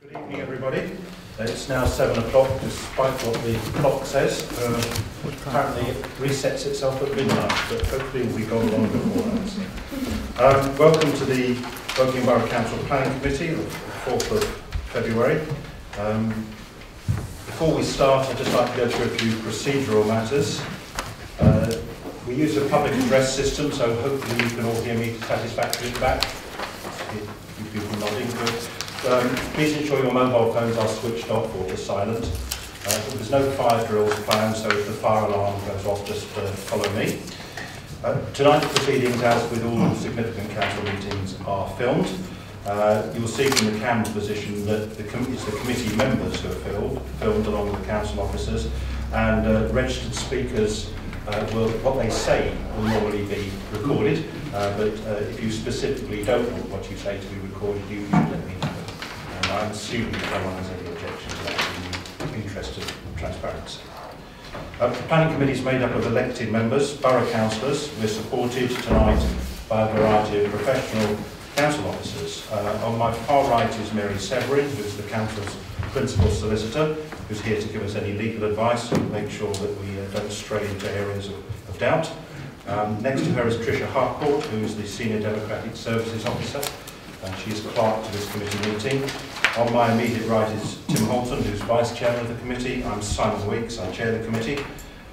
Good evening, everybody. It's now 7 o'clock, despite what the clock says. Apparently it resets itself at midnight, but hopefully we'll be gone long before that. Welcome to the Woking Borough Council Planning Committee, the 4th of February. Before we start, I'd just like to go through a few procedural matters. We use a public address system, so hopefully you can all hear me satisfactorily at the back. You people nodding. Please ensure your mobile phones are switched off or silent. There's no fire drills planned, so if the fire alarm goes off, just follow me. Tonight's proceedings, as with all significant council meetings, are filmed. You'll see from the camera position that it's the committee members who are filmed along with the council officers, and registered speakers what they say will normally be recorded, but if you specifically don't want what you say to be recorded, you should let me know. And I'm assuming that no one has any objection to that in the interest of transparency. The planning committee is made up of elected members, borough councillors. We're supported tonight by a variety of professional council officers. On my far right is Mary Severin, who's the council's principal solicitor, who's here to give us any legal advice and make sure that we don't stray into areas of doubt. Next to her is Tricia Harcourt, who is the Senior Democratic Services Officer, and she is clerk to this committee meeting. On my immediate right is Tim Holton, who's Vice Chairman of the committee. I'm Simon Weeks, I chair the committee.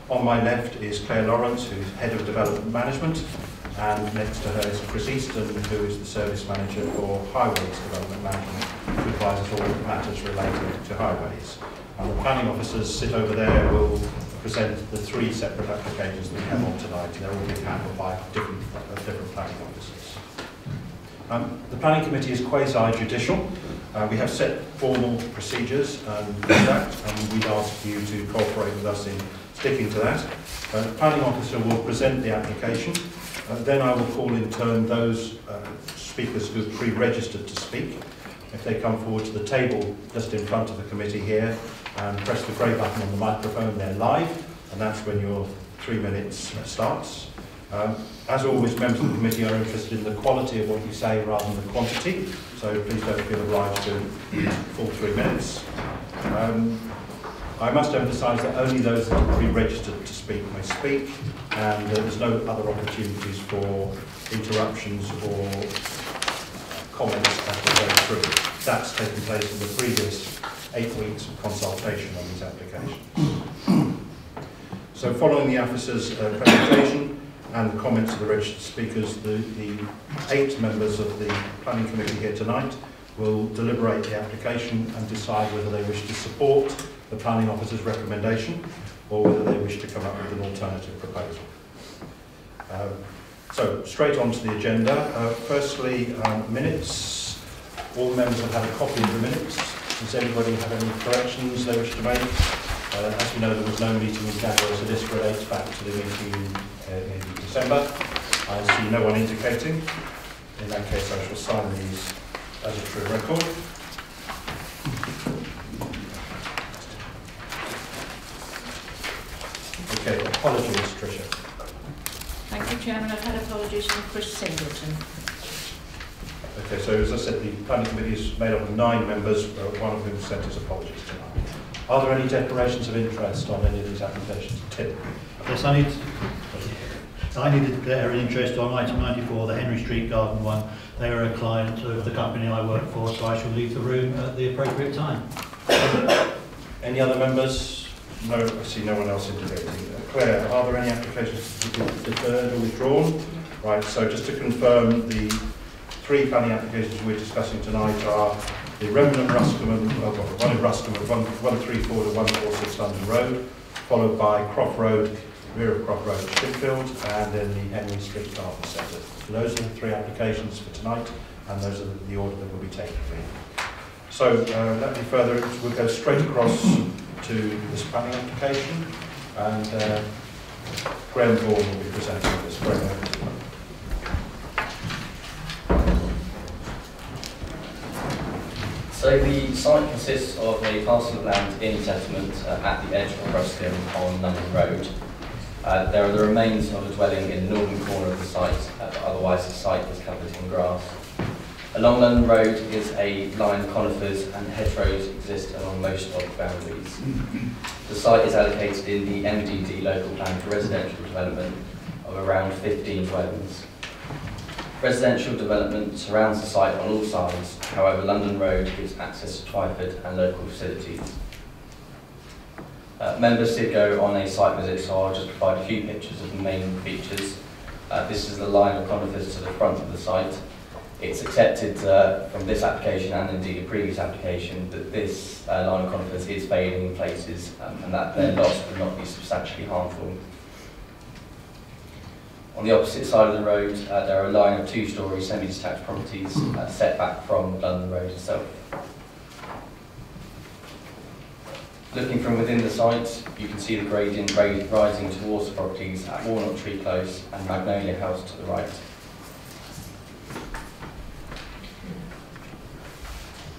On my left is Claire Lawrence, who's Head of Development Management, and next to her is Chris Easton, who is the Service Manager for Highways Development Management, who advises all matters related to highways. And the planning officers sit over there will present the 3 separate applications that we have on tonight. They're all being handled by different planning officers. The planning committee is quasi-judicial. We have set formal procedures and conduct, and we'd ask you to cooperate with us in sticking to that. The planning officer will present the application. Then I will call in turn those speakers who have pre-registered to speak. If they come forward to the table just in front of the committee here and press the grey button on the microphone, they're live, and that's when your 3 minutes starts. As always, members of the committee are interested in the quality of what you say rather than the quantity, so please don't feel obliged to full 3 minutes. I must emphasise that only those that are pre-registered to speak may speak, and there's no other opportunities for interruptions or comments as we go through. That's taken place in the previous 8 weeks of consultation on these applications. So following the officer's presentation and the comments of the registered speakers, the 8 members of the planning committee here tonight will deliberate the application and decide whether they wish to support the planning officer's recommendation or whether they wish to come up with an alternative proposal. So straight on to the agenda. Firstly, minutes. All members have had a copy of the minutes. Does anybody have any corrections they wish to make? As you know, there was no meeting in January, so this relates back to the meeting in December. I see no one indicating. In that case, I shall sign these as a true record. Okay, apologies, Tricia. Thank you, Chairman. I've had apologies from Chris Singleton. Okay, so as I said, the planning committee is made up of 9 members, one of whom sent his apologies tonight. Are there any declarations of interest on any of these applications? Tim? Yes, I need to declare an interest on item 94, the Henry Street Garden one. They are a client of the company I work for, so I shall leave the room at the appropriate time. Any other members? No, I see no one else indicating. Claire, are there any applications deferred or withdrawn? Right, so just to confirm, the 3 planning applications we're discussing tonight are the Remnant Ruscombe, one in Ruscombe at 134 to 146 London Road, followed by Croft Road, rear of Croft Road at Sheffield, and then the Henry Street Garden Centre. So those are the 3 applications for tonight, and those are the order that we'll be taking. So let me further, we'll go straight across to this planning application, and Graham Vaughan will be presenting this. Graham. So the site consists of a parcel of land in settlement at the edge of Ruscombe on London Road. There are the remains of a dwelling in the northern corner of the site, but otherwise the site is covered in grass. A Along London Road is a line of conifers and hedgerows exist along most of the boundaries. The site is allocated in the MDD local plan for residential development of around 15 dwellings. Residential development surrounds the site on all sides, however London Road gives access to Twyford and local facilities. Members did go on a site visit, so I'll just provide a few pictures of the main features. This is the line of conifers to the front of the site. It's accepted from this application and indeed a previous application that this line of conifers is fading in places and that their loss would not be substantially harmful. On the opposite side of the road, there are a line of two-storey semi-detached properties set back from London Road itself. Looking from within the site, you can see the gradient rising towards the properties at Walnut Tree Close and Magnolia House to the right.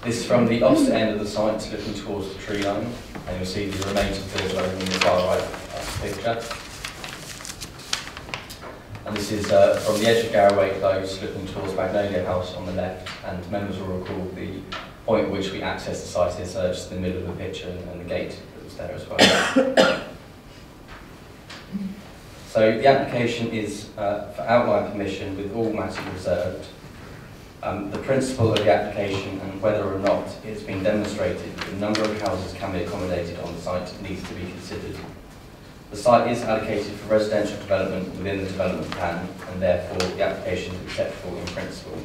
This is from the opposite end of the site, looking towards the tree line, and you'll see the remains of the dwelling in the far right picture. And this is from the edge of Garraway Close, looking towards Magnolia House on the left, and members will recall the point at which we access the site is just in the middle of the picture and the gate that was there as well. So the application is for outline permission with all matters reserved. The principle of the application and whether or not it's been demonstrated that the number of houses can be accommodated on the site needs to be considered. The site is allocated for residential development within the development plan, and therefore the application is acceptable in principle.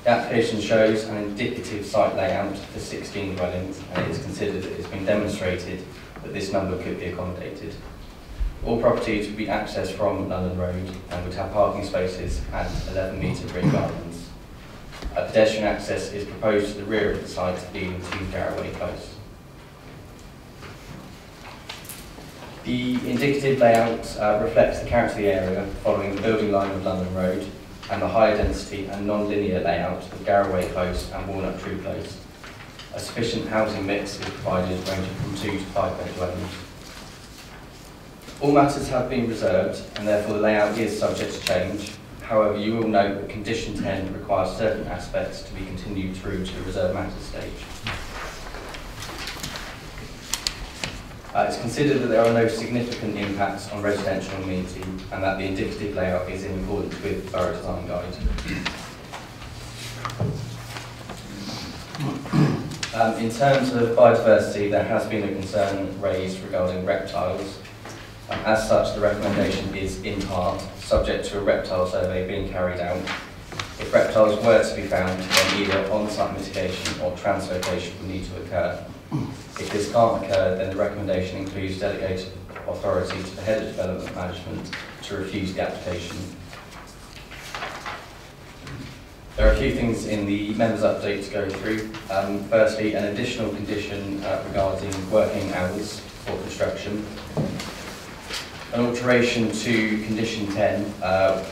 The application shows an indicative site layout for 16 dwellings, and it is considered that it's been demonstrated that this number could be accommodated. All properties would be accessed from London Road and would have parking spaces and 11-metre ring gardens. A pedestrian access is proposed to the rear of the site leading to Garraway Close. The indicative layout reflects the character of the area following the building line of London Road and the higher density and non-linear layout of Garraway Close and Walnut Tree Close. A sufficient housing mix is provided ranging from 2 to 5 bed dwellings. All matters have been reserved and therefore the layout is subject to change. However, you will note that condition 10 requires certain aspects to be continued through to the reserved matters stage. It's considered that there are no significant impacts on residential amenity and that the indicative layout is in accordance with the Borough Design Guide. In terms of biodiversity, there has been a concern raised regarding reptiles. As such, the recommendation is in part subject to a reptile survey being carried out. If reptiles were to be found, then either on-site mitigation or translocation would need to occur. If this can't occur, then the recommendation includes delegated authority to the head of development management to refuse the application. There are a few things in the members' update to go through. Firstly, an additional condition regarding working hours for construction. An alteration to condition 10,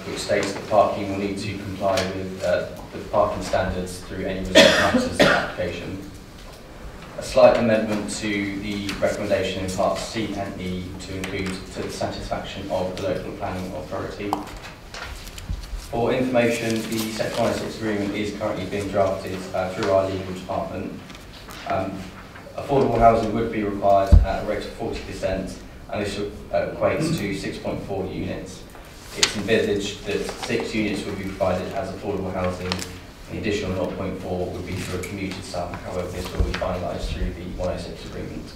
which states that parking will need to comply with the parking standards through any reserved matters application. A slight amendment to the recommendation in parts C and E to include to the satisfaction of the local planning authority. For information, the Section 106 agreement is currently being drafted through our legal department. Affordable housing would be required at a rate of 40%, and this equates to 6.4 units. It's envisaged that 6 units would be provided as affordable housing. The additional 0.4 would be through a commuted sum. However, this will be finalised through the 106 agreement.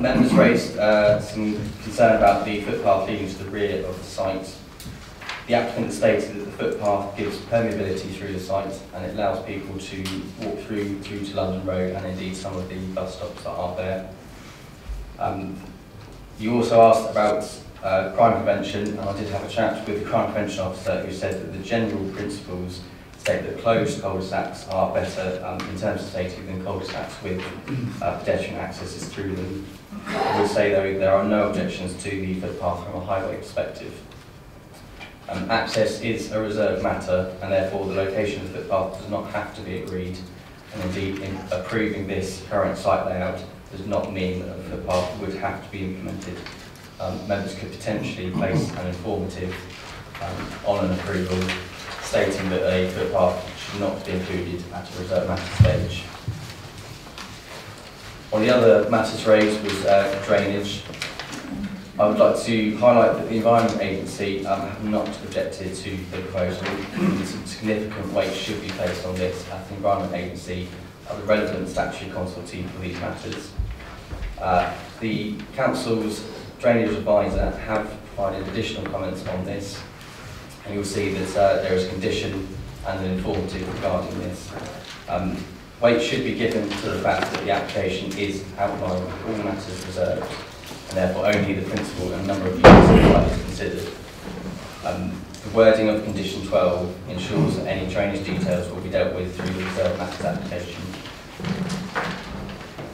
Members raised some concern about the footpath leading to the rear of the site. The applicant stated that the footpath gives permeability through the site and it allows people to walk through to London Road and indeed some of the bus stops that are there. You also asked about crime prevention, and I did have a chat with the crime prevention officer who said that the general principles state that closed cul-de-sacs are better in terms of safety than cul-de-sacs with pedestrian accesses through them. I would say though there are no objections to the footpath from a highway perspective. Access is a reserved matter and therefore the location of the footpath does not have to be agreed, and indeed in approving this current site layout does not mean that a footpath would have to be implemented. Members could potentially place an informative on an approval stating that a footpath should not be included at a reserved matter stage. One of the other matters raised was drainage. I would like to highlight that the Environment Agency have not objected to the proposal. Some significant weight should be placed on this, as the Environment Agency are the relevant statutory consultee for these matters. The Council's Drainage Advisor have provided additional comments on this, and you'll see that there is a condition and an informative regarding this. Weight should be given to the fact that the application is outlined with all matters reserved, and therefore only the principal and number of units of site is considered. The wording of condition 12 ensures that any drainage details will be dealt with through the reserved matters application.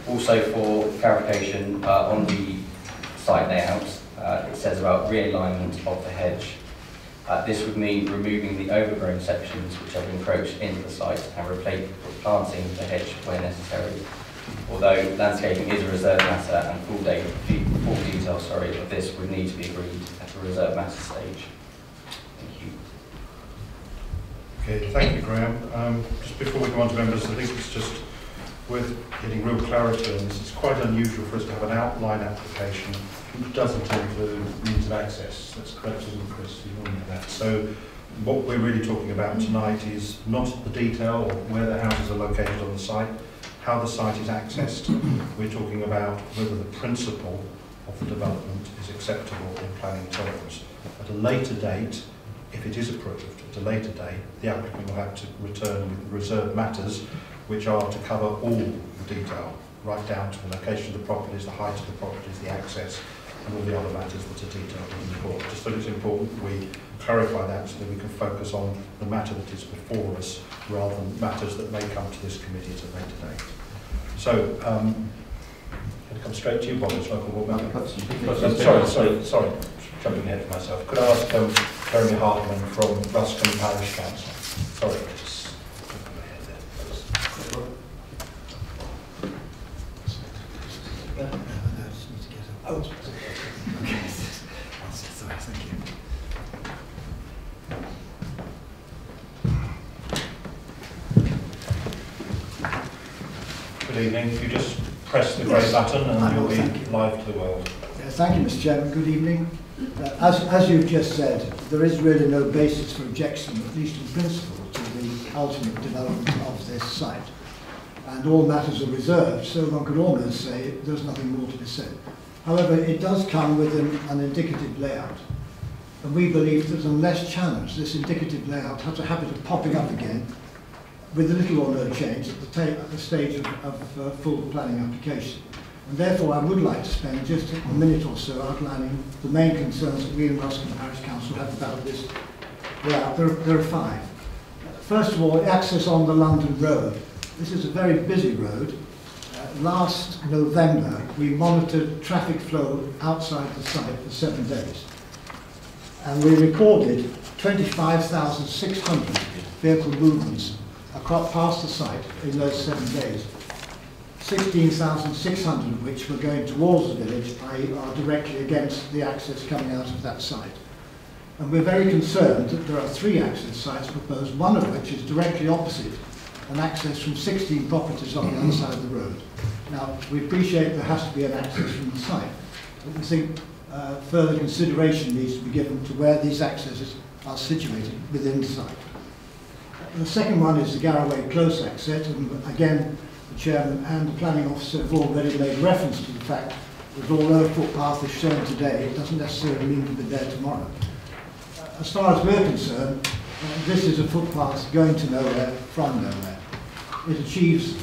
Also, for clarification, on the site layout, it says about realignment of the hedge. This would mean removing the overgrown sections which have encroached into the site and planting the hedge where necessary. Although landscaping is a reserved matter and full details of this would need to be agreed at a reserved matter stage. Thank you. Okay, thank you, Graham. Just before we go on to members, I think it's just worth getting real clarity on this. It's quite unusual for us to have an outline application which doesn't include means of access. That's correct, isn't it, Chris? You know that. So what we're really talking about tonight is not the detail or where the houses are located on the site, how the site is accessed. We're talking about whether the principle of the development is acceptable in planning terms. At a later date, if it is approved, at a later date, the applicant will have to return with reserved matters which are to cover all the detail, right down to the location of the properties, the height of the properties, the access, and all the other matters that are detailed in the report. Just thought it's important we clarify that so that we can focus on the matter that is before us rather than matters that may come to this committee at a later date. So, I'm going to come straight to you, Bob, as local board member. Sorry, jumping ahead of myself. Could I ask Jeremy Hartman from Ruscombe Parish Council? Sorry, just jumping ahead there, please. Sorry, thank you. Good evening. If you just press the grey button and you'll be live to the world. Thank you, Mr. Chairman. Good evening. As you've just said, there is really no basis for objection, at least in principle, to the ultimate development of this site. And all matters are reserved, so one could almost say there's nothing more to be said. However, it does come with an indicative layout. And we believe that unless challenged, this indicative layout has a habit of popping up again with little or no change at the stage of full planning application. And therefore, I would like to spend just a minute or so outlining the main concerns that we in Ruscombe Parish Council have about this layout. There are 5. First of all, access on the London Road. This is a very busy road. Last November, we monitored traffic flow outside the site for 7 days. And we recorded 25,600 vehicle movements across past the site in those 7 days. 16,600 of which were going towards the village, i.e. are directly against the access coming out of that site. And we're very concerned that there are 3 access sites proposed, one of which is directly opposite an access from 16 properties on the other side of the road. Now, we appreciate there has to be an access from the site, but we think further consideration needs to be given to where these accesses are situated within the site. The second one is the Garraway Close access, and again, the Chairman and the Planning Officer have already made reference to the fact that although a footpath is shown today, it doesn't necessarily mean to be there tomorrow. As far as we're concerned, this is a footpath going to nowhere from nowhere. It achieves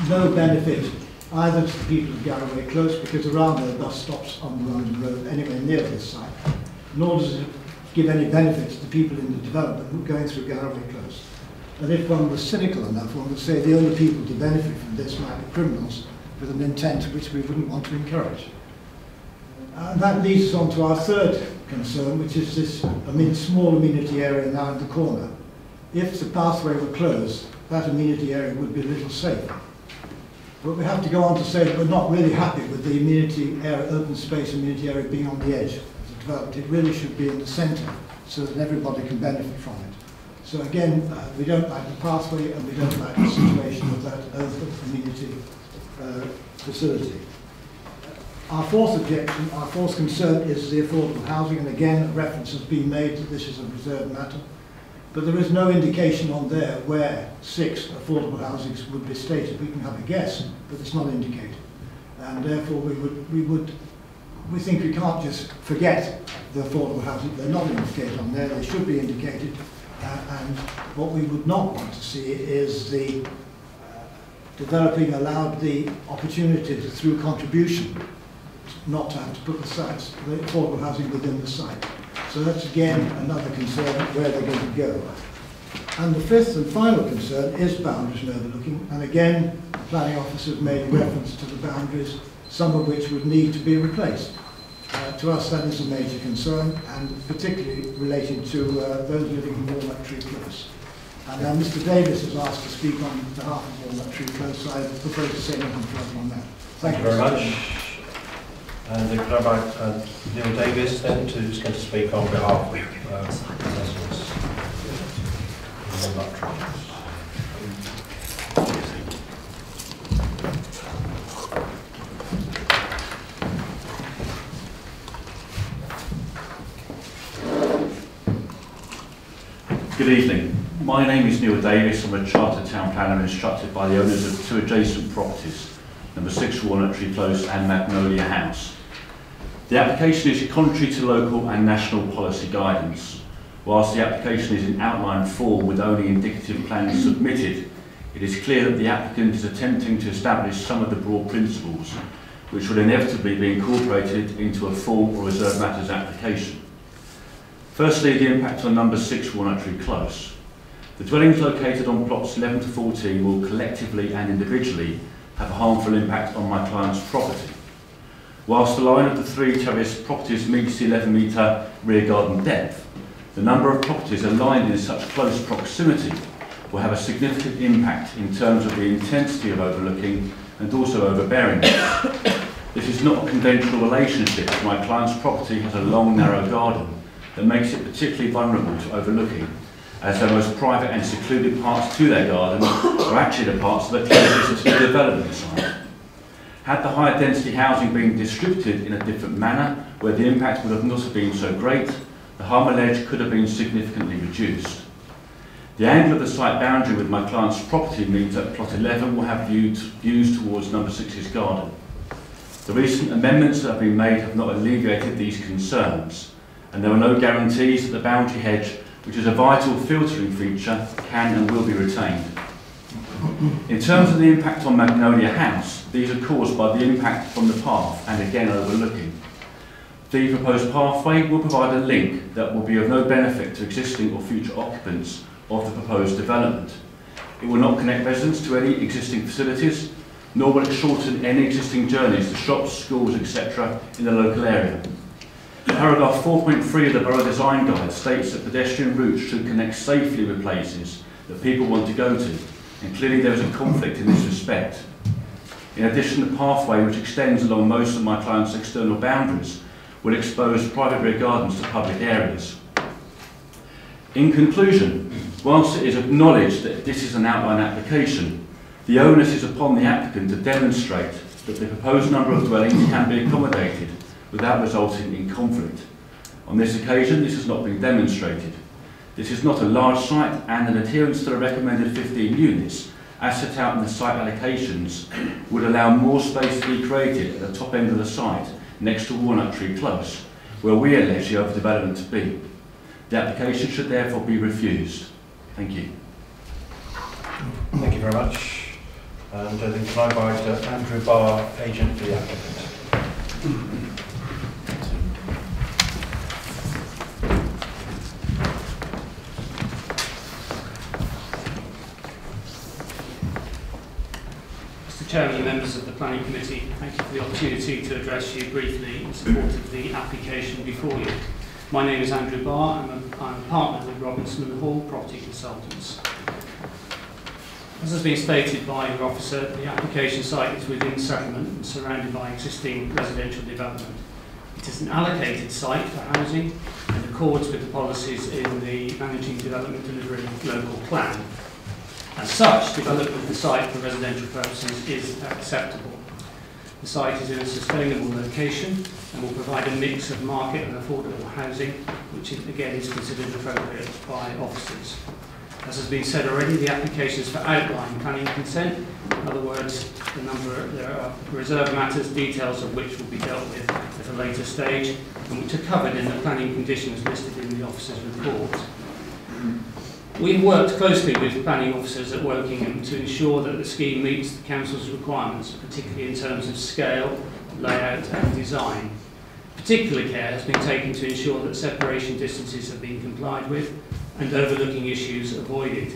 no benefit either to the people of Garraway Close, because there are no bus stops on the London Road anywhere near this site, nor does it give any benefit to the people in the development going through Garraway Close. And if one was cynical enough, one would say the only people to benefit from this might be criminals with an intent which we wouldn't want to encourage. And that leads us on to our third concern, which is this small amenity area now in the corner. If the pathway were closed, that amenity area would be a little safer. But we have to go on to say that we're not really happy with the amenity area, open space amenity area being on the edge of the development. It really should be in the centre so that everybody can benefit from it. So again, we don't like the pathway and we don't like the situation of that open amenity facility. Our fourth objection, our fourth concern is the affordable housing, and again, reference has been made that this is a reserved matter, but there is no indication on there where 6 affordable housings would be stated. We can have a guess, but it's not indicated. And therefore we think we can't just forget the affordable housing. They're not indicated on there, they should be indicated. And what we would not want to see is the developing allowed the opportunity to, through contribution, not to have to put the affordable housing within the site. So that's again another concern where they're going to go. And the fifth and final concern is boundaries and overlooking. And again, the planning officer has made reference to the boundaries, some of which would need to be replaced. To us, that is a major concern, and particularly related to those living in Walnut Tree Close. And now Mr. Davis has asked to speak on behalf of Walnut Tree Close, so I propose to say nothing further on that. Thank you very much. And could I invite Neil Davis then, who's going to speak on behalf of residents in Walnut Tree. Good evening. My name is Neil Davis. I'm a Chartered Town Planner instructed by the owners of 2 adjacent properties, number 6 Walnut Tree Close and Magnolia House. The application is contrary to local and national policy guidance. Whilst the application is in outline form with only indicative plans submitted, it is clear that the applicant is attempting to establish some of the broad principles which will inevitably be incorporated into a full or reserved matters application. Firstly, the impact on number 6 Walnut Tree Close. The dwellings located on plots 11 to 14 will collectively and individually have a harmful impact on my client's property. Whilst the line of the 3 terraced properties meets the 11-metre rear garden depth, the number of properties aligned in such close proximity will have a significant impact in terms of the intensity of overlooking and also overbearingness. This is not a conventional relationship, as my client's property has a long, narrow garden that makes it particularly vulnerable to overlooking, as their most private and secluded parts to their garden are actually the parts that are closest to the development site. Had the higher density housing been distributed in a different manner, where the impact would have not have been so great, the harm alleged could have been significantly reduced. The angle of the site boundary with my client's property means that plot 11 will have views towards number 6's garden. The recent amendments that have been made have not alleviated these concerns, and there are no guarantees that the boundary hedge, which is a vital filtering feature, can and will be retained. In terms of the impact on Magnolia House, these are caused by the impact from the path and again overlooking. The proposed pathway will provide a link that will be of no benefit to existing or future occupants of the proposed development. It will not connect residents to any existing facilities, nor will it shorten any existing journeys to shops, schools, etc. in the local area. Paragraph 4.3 of the Borough Design Guide states that pedestrian routes should connect safely with places that people want to go to, and clearly there is a conflict in this respect. In addition, the pathway, which extends along most of my client's external boundaries, will expose private rear gardens to public areas. In conclusion, whilst it is acknowledged that this is an outline application, the onus is upon the applicant to demonstrate that the proposed number of dwellings can be accommodated without resulting in conflict. On this occasion, this has not been demonstrated. This is not a large site, and an adherence to the recommended 15 units, as set out in the site allocations, would allow more space to be created at the top end of the site, next to Walnut Tree Close, where we allege the overdevelopment to be. The application should therefore be refused. Thank you. Thank you very much. And then can I invite Andrew Barr, agent for the applicant. Chairman and members of the Planning Committee, thank you for the opportunity to address you briefly in support of the application before you. My name is Andrew Barr. I'm a partner with Robinson & Hall Property Consultants. As has been stated by your officer, the application site is within settlement and surrounded by existing residential development. It is an allocated site for housing, and accords with the policies in the Managing Development Delivering Local Plan. As such, development of the site for residential purposes is acceptable. The site is in a sustainable location and will provide a mix of market and affordable housing, which again is considered appropriate by officers. As has been said already, the applications for outline planning consent, in other words, there are reserved matters, details of which will be dealt with at a later stage, and which are covered in the planning conditions listed in the officer's report. We've worked closely with planning officers at Wokingham to ensure that the scheme meets the council's requirements, particularly in terms of scale, layout and design. Particular care has been taken to ensure that separation distances have been complied with and overlooking issues avoided.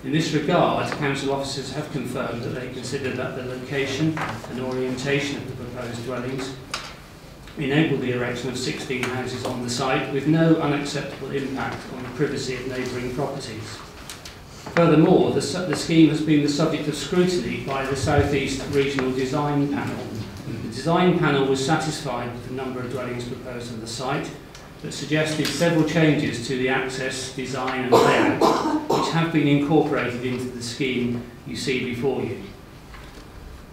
In this regard, council officers have confirmed that they consider that the location and orientation of the proposed dwellings enable the erection of 16 houses on the site with no unacceptable impact on the privacy of neighbouring properties. Furthermore, the scheme has been the subject of scrutiny by the South East Regional Design Panel. The design panel was satisfied with the number of dwellings proposed on the site, but suggested several changes to the access, design and layout, which have been incorporated into the scheme you see before you.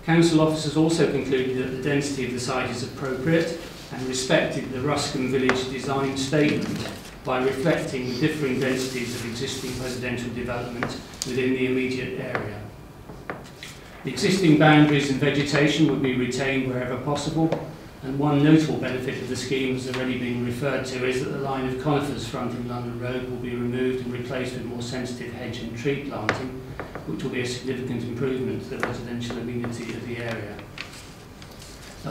Council officers also concluded that the density of the site is appropriate and respected the Ruscombe Village Design Statement by reflecting the differing densities of existing residential development within the immediate area. The existing boundaries and vegetation would be retained wherever possible, and one notable benefit of the scheme has already been referred to is that the line of conifers fronting London Road will be removed and replaced with more sensitive hedge and tree planting, which will be a significant improvement to the residential amenity of the area.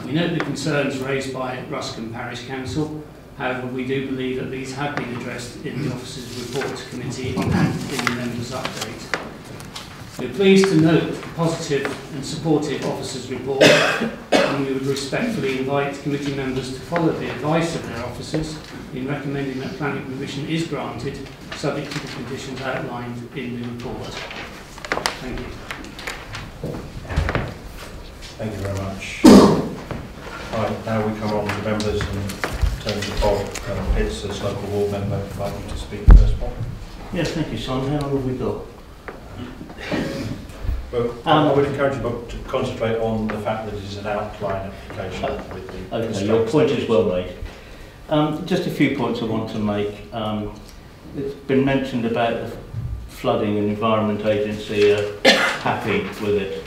We note the concerns raised by Ruscombe Parish Council. However, we do believe that these have been addressed in the officer's report to committee and in the members' update. We're pleased to note the positive and supportive officer's report, and we would respectfully invite committee members to follow the advice of their officers in recommending that planning permission is granted, subject to the conditions outlined in the report. Thank you. Thank you very much. Right, now we come on to members and turn to Bob Pitts as local ward member. I'd like you to speak first, Bob. Yes, thank you, Simon. How long have we got? Well, I would encourage you, Bob, to concentrate on the fact that it is an outline application. With the okay, your point is well made. Just a few points I want to make. It's been mentioned about the flooding and Environment Agency are happy with it.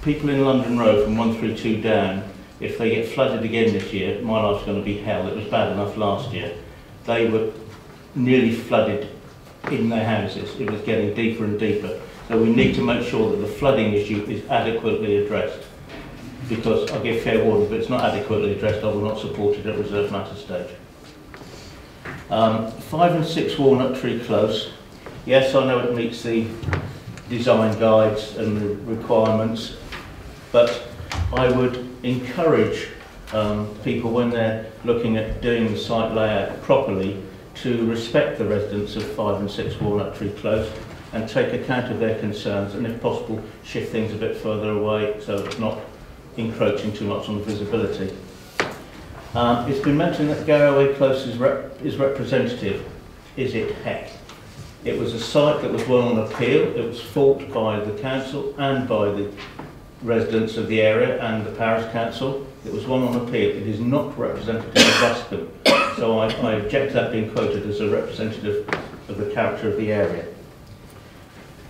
People in London Road from 1 through 2 down, if they get flooded again this year, my life's going to be hell. It was bad enough last year. They were nearly flooded in their houses. It was getting deeper and deeper. So we need to make sure that the flooding issue is adequately addressed. Because I'll give fair warning, if it's not adequately addressed, I will not support it at reserved matter stage. 5 and 6 Walnut Tree Close. Yes, I know it meets the design guides and the requirements, but I would encourage people when they're looking at doing the site layout properly to respect the residents of 5 and 6 Walnut Tree Close and take account of their concerns, and if possible shift things a bit further away so it's not encroaching too much on visibility. It's been mentioned that Garraway Close is representative. Is it? Heck. It was a site that was one on appeal. It was fought by the council and by the residents of the area and the parish council. It was one on appeal. It is not representative of Ruscombe. So I object to that being quoted as a representative of the character of the area.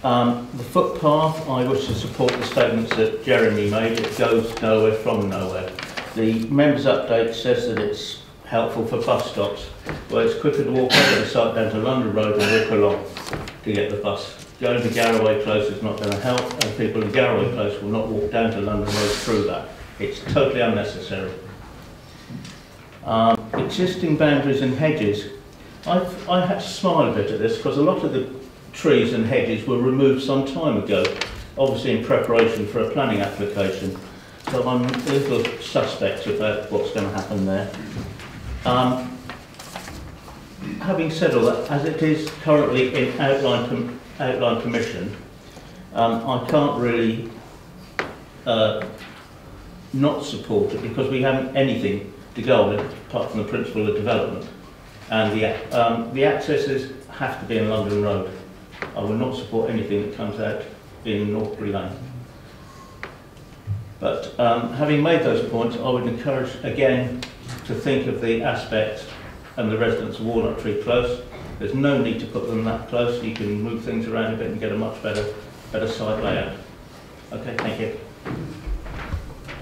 The footpath, I wish to support the statements that Jeremy made. It goes nowhere from nowhere. The members' update says that it's helpful for bus stops. Well, it's quicker to walk over the site down to London Road and walk along to get the bus. Going to Garraway Close is not going to help, and people in Garraway Close will not walk down to London Road through that. It's totally unnecessary. Existing boundaries and hedges. I had to smile a bit at this because a lot of the trees and hedges were removed some time ago, obviously in preparation for a planning application. So I'm a little suspect about what's going to happen there. Having said all that, as it is currently in outline permission, I can't really not support it because we haven't anything to go on it, apart from the principle of development. And the accesses have to be in London Road. I will not support anything that comes out in Northbury Lane. But having made those points, I would encourage again to think of the aspect and the residents of Walnut Tree Close. There's no need to put them that close. You can move things around a bit and get a much better site layout. Okay, thank you.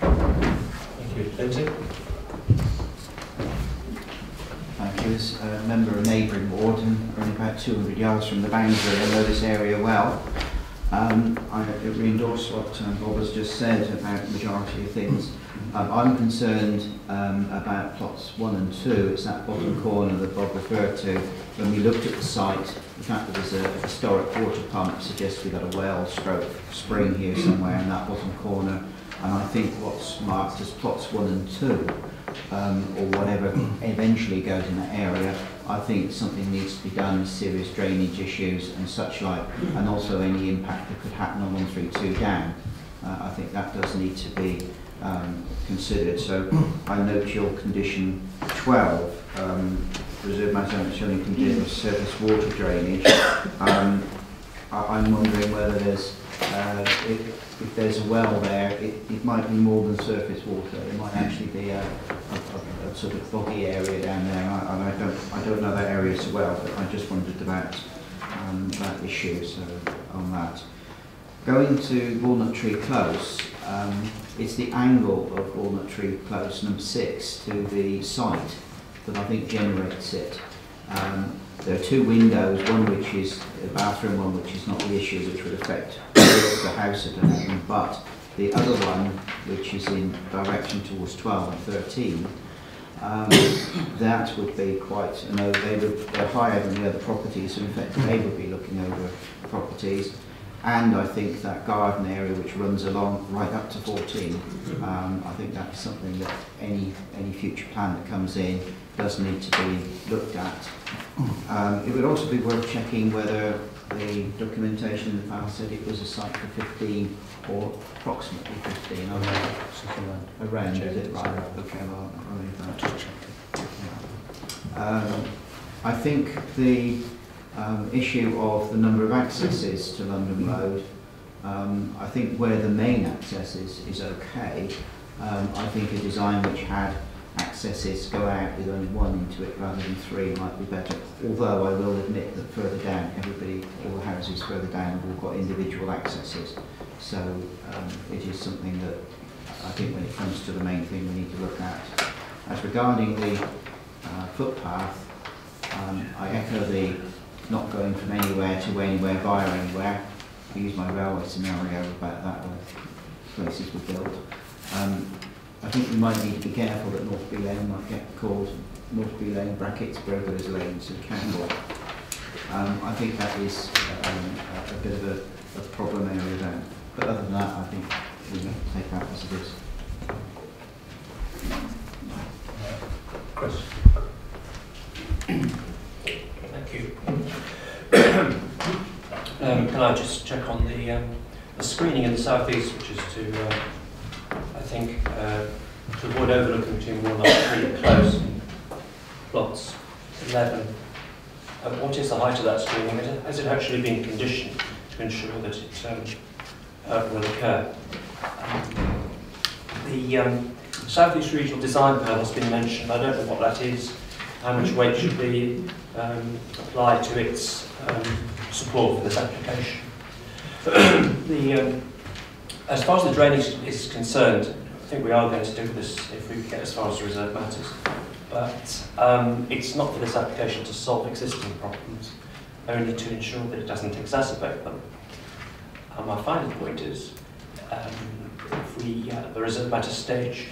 Thank you. Lindsay? Thank you. As a member of a neighbouring ward and only about 200 yards from the boundary, I know this area well. I re-endorse what Bob has just said about the majority of things. I'm concerned about plots 1 and 2. It's that bottom corner that Bob referred to. When we looked at the site, the fact that there's a historic water pump suggests we've got a well stroke spring here somewhere in that bottom corner. And I think what's marked as plots 1 and 2, or whatever eventually goes in that area, I think something needs to be done with serious drainage issues and such like, and also any impact that could happen on 132 down. I think that does need to be considered. So I note your condition 12, reserve matter showing continuous surface water drainage. I'm wondering whether there's, if there's a well there, it might be more than surface water. It might actually be a sort of boggy area down there. I don't know that area so well, but I just wondered about that issue. So on that, going to Walnut Tree Close, it's the angle of Walnut Tree Close, number 6, to the site that I think generates it. There are 2 windows, one which is a bathroom, one which is not the issue, which would affect the house at the moment, but the other one, which is in direction towards 12 and 13, that would be quite, they're higher than the other properties, so in fact they would be looking over properties. And I think that garden area which runs along right up to 14, I think that's something that any future plan that comes in does need to be looked at. It would also be worth checking whether the documentation in the file said it was a site for 15 or approximately 15. Around, is it? Right, okay, well, I'll leave that. Just checking. Yeah. I think the issue of the number of accesses to London Road, I think where the main access is okay. I think a design which had accesses go out with only 1 into it rather than 3 might be better. Although I will admit that further down, all the houses further down have all got individual accesses. So it is something that I think when it comes to the main thing we need to look at. As regarding the footpath, I echo the not going from anywhere to anywhere via anywhere. I use my railway scenario about that where places were built. I think we might need to be careful that Northbury Lane might get called Northbury Lane brackets Burglars Lane, so Campbell. I think that is a bit of a problem area there. But other than that, I think we have to take that as it is. Chris. Thank you. Can I just check on the screening in the southeast, which is to, I think, to avoid overlooking between Walnut Tree Close and plots 11. What is the height of that screening? Has it actually been conditioned to ensure that it will occur? The Southeast Regional Design Panel has been mentioned. I don't know what that is, how much weight should be applied to its support for this application. As far as the drainage is concerned, I think we are going to do this if we get as far as the reserve matters. But it's not for this application to solve existing problems, only to ensure that it doesn't exacerbate them. My final point is, if we, at the reserve matter stage,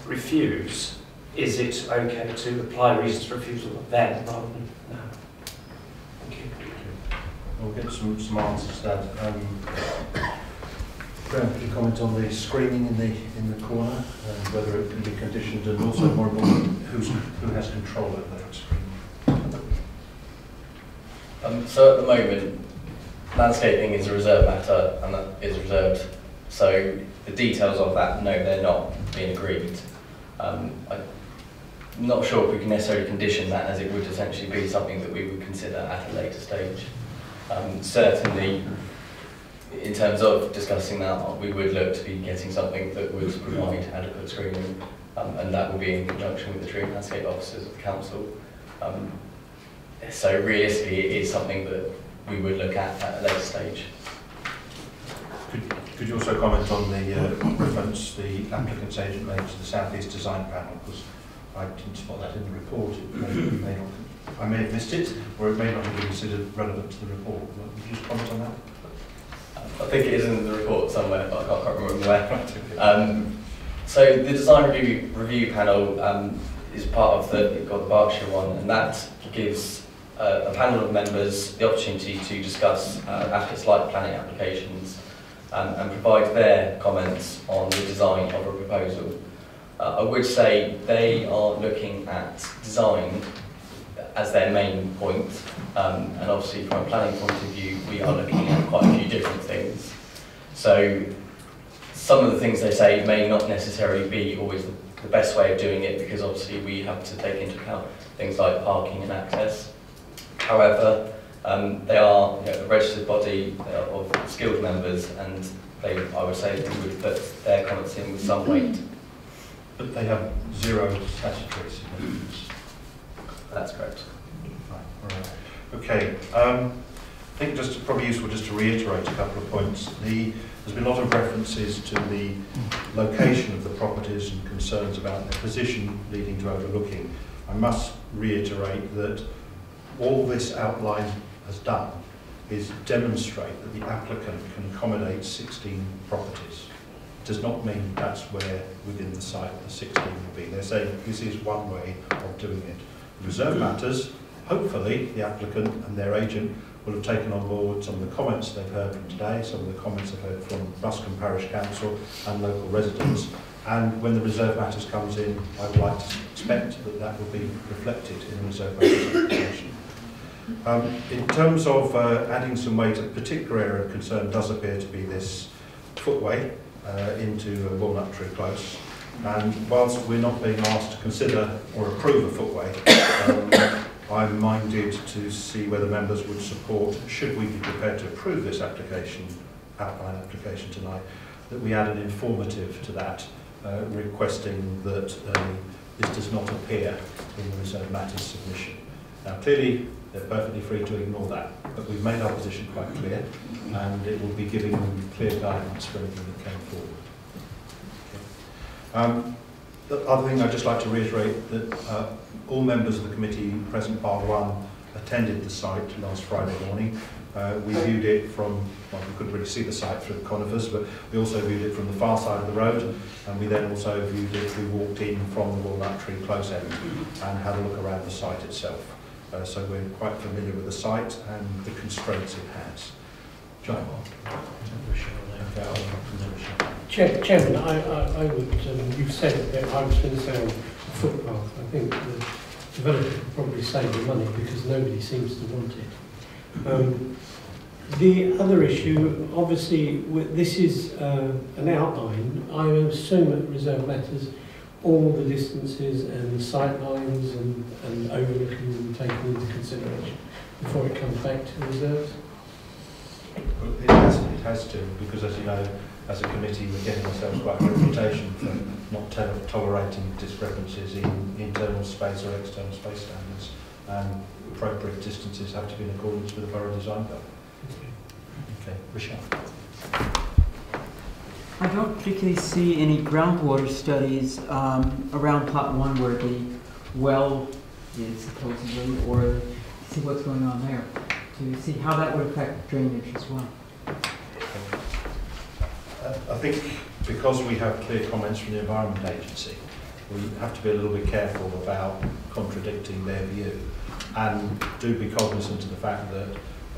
refuse, is it okay to apply reasons for refusal then rather than now? Thank you. We'll get some answers to that. Graham, could you comment on the screening in the corner, whether it can be conditioned, and also more importantly, who has control over that screening? So at the moment, landscaping is a reserve matter, and that is reserved. So the details of that, no, they're not being agreed. I'm not sure if we can necessarily condition that, as it would essentially be something that we would consider at a later stage. Certainly, in terms of discussing that, we would look to be getting something that would provide adequate screening, and that will be in conjunction with the tree and landscape officers of the council. So realistically, it is something that we would look at a later stage. Could you also comment on the reference the applicant's agent made to the South East Design Panel? Because I didn't spot that in the report. I may have missed it, or it may not have been considered relevant to the report. Would you just comment on that? I think it is in the report somewhere, but I can't remember where. So the design review panel is part of the Berkshire one, and that gives a panel of members the opportunity to discuss assets like planning applications and provide their comments on the design of a proposal. I would say they are looking at design as their main point, and obviously from a planning point of view we are looking at quite a few different things. So some of the things they say may not necessarily be always the best way of doing it, because obviously we have to take into account things like parking and access. However, they are a registered body of skilled members, and I would say they would put their comments in with some weight. But they have zero statutory significance. That's correct. Right, all right. Okay, I think just probably useful just to reiterate a couple of points. There's been a lot of references to the location of the properties and concerns about their position leading to overlooking. I must reiterate that all this outline has done is demonstrate that the applicant can accommodate 16 properties. It does not mean that's where within the site the 16 will be. They're saying this is one way of doing it. Reserve matters, hopefully the applicant and their agent will have taken on board some of the comments they've heard from today, some of the comments they've heard from Ruscombe Parish Council and local residents. And when the reserve matters comes in, I would like to expect that that will be reflected in the reserve matters application. In terms of adding some weight, a particular area of concern does appear to be this footway into Walnut Tree Close. And whilst we're not being asked to consider or approve a footway, I'm minded to see whether members would support, should we be prepared to approve this outline application tonight, that we add an informative to that, requesting that this does not appear in the reserve matters submission. Now clearly they're perfectly free to ignore that, but we've made our position quite clear, and it will be giving them clear guidance for anything that came forward. Okay. The other thing I'd just like to reiterate that all members of the committee present bar one attended the site last Friday morning. We viewed it from, well, we couldn't really see the site through the conifers, but we also viewed it from the far side of the road, and we then also viewed it, we walked in from the Walnut Tree Close end and had a look around the site itself. So we're quite familiar with the site and the constraints it has. John? Chairman, I would, you've said that I was going to say on footpath. I think the developer could probably save the money because nobody seems to want it. The other issue, obviously, this is an outline. I assume at reserve matters all the distances and sight lines and overlooking and taken into consideration before it comes back to the reserves? It has to, because as you know, as a committee we're getting ourselves quite a reputation for not tolerating discrepancies in internal space or external space standards, and appropriate distances have to be in accordance with the borough design code. Okay, Rochelle. I don't particularly see any groundwater studies around plot 1 where the well is supposedly, or see what's going on there, to see how that would affect drainage as well. I think because we have clear comments from the Environment Agency, we have to be a little bit careful about contradicting their view, and do be cognizant of the fact that,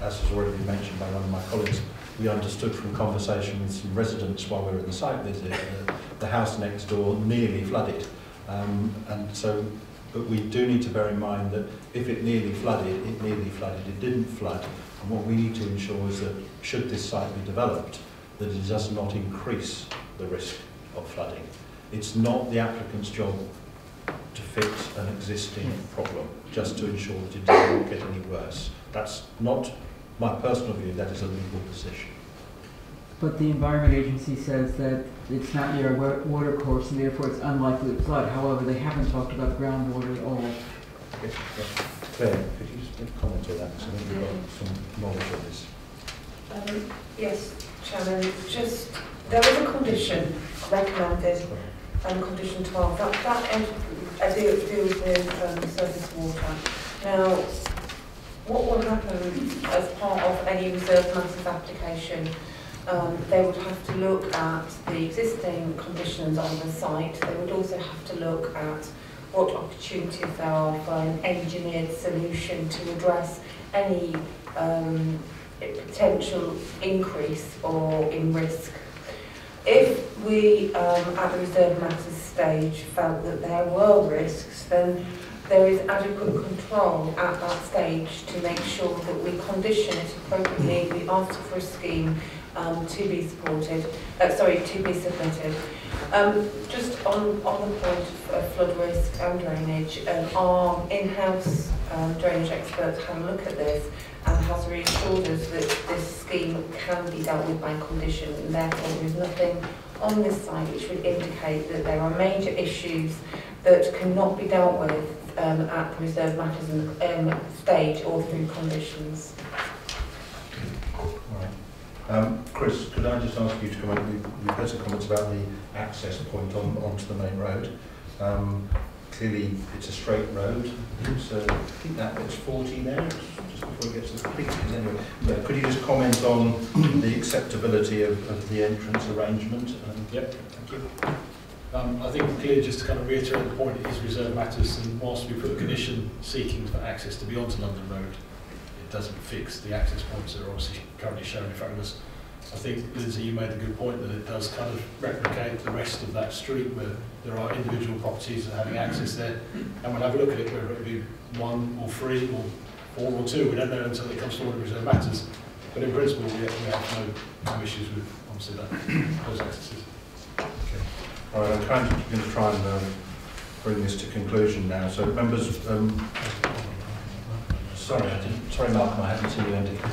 as has already been mentioned by one of my colleagues, we understood from conversation with some residents while we were in the site visit that the house next door nearly flooded. And so, but we do need to bear in mind that if it nearly flooded, it didn't flood. And what we need to ensure is that should this site be developed, that it does not increase the risk of flooding. It's not the applicant's job to fix an existing problem, just to ensure that it does not get any worse. That's not my personal view, that is a legal position. But the Environment Agency says that it's not near a water course and therefore it's unlikely to flood. However, they haven't talked about groundwater at all. Claire, could you just make a comment on that? Because I think we've got some knowledge of this. Yes, Chairman, just there is a condition recommended, condition 12, that deals with surface water. Now, what will happen as part of any reserve matters application? They would have to look at the existing conditions on the site. They would also have to look at what opportunities there are for an engineered solution to address any potential increase or in risk. If we, at the reserve matters stage, felt that there were risks, then there is adequate control at that stage to make sure that we condition it appropriately. We ask for a scheme to be supported, to be submitted. Just on the point of flood risk and drainage, our in-house drainage expert had a look at this and has reassured us that this scheme can be dealt with by condition, and therefore there is nothing on this side which would indicate that there are major issues that cannot be dealt with at the reserve matters stage or through conditions. Chris, could I just ask you to comment? We've heard some comments about the access point onto the main road. Clearly, it's a straight road. It's, I think that bit's 40 there, just before it gets to the pictures. Anyway, could you just comment on the acceptability of the entrance arrangement? Yep. Thank you. I think clearly, just to kind of reiterate the point, it is reserve matters, and whilst we put a condition seeking for access to be onto London Road, it doesn't fix the access points that are obviously currently shown in front of us. I think, Lindsay, you made a good point that it does kind of replicate the rest of that street where there are individual properties that are having access there, and we'll have a look at it, whether it be 1 or 3 or 4 or 2, we don't know until it comes forward in reserve matters, but in principle we have no issues with obviously those accesses. Okay. All right, I'm going to try and bring this to conclusion now. So members, sorry Malcolm, I haven't seen you indicate.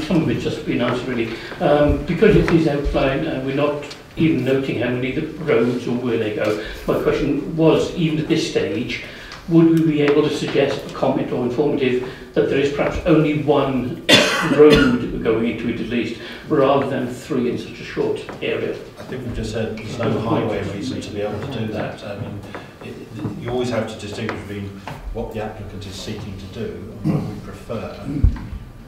Some of it's just been answered really. Because it is outlined and we're not even noting how many the roads or where they go, my question was, even at this stage, would we be able to suggest a comment or informative that there is perhaps only one road going into it at least, rather than 3 in such a short area? I think we've just said there's no highway reason to be able to do that. I mean, you always have to distinguish between what the applicant is seeking to do and what we prefer.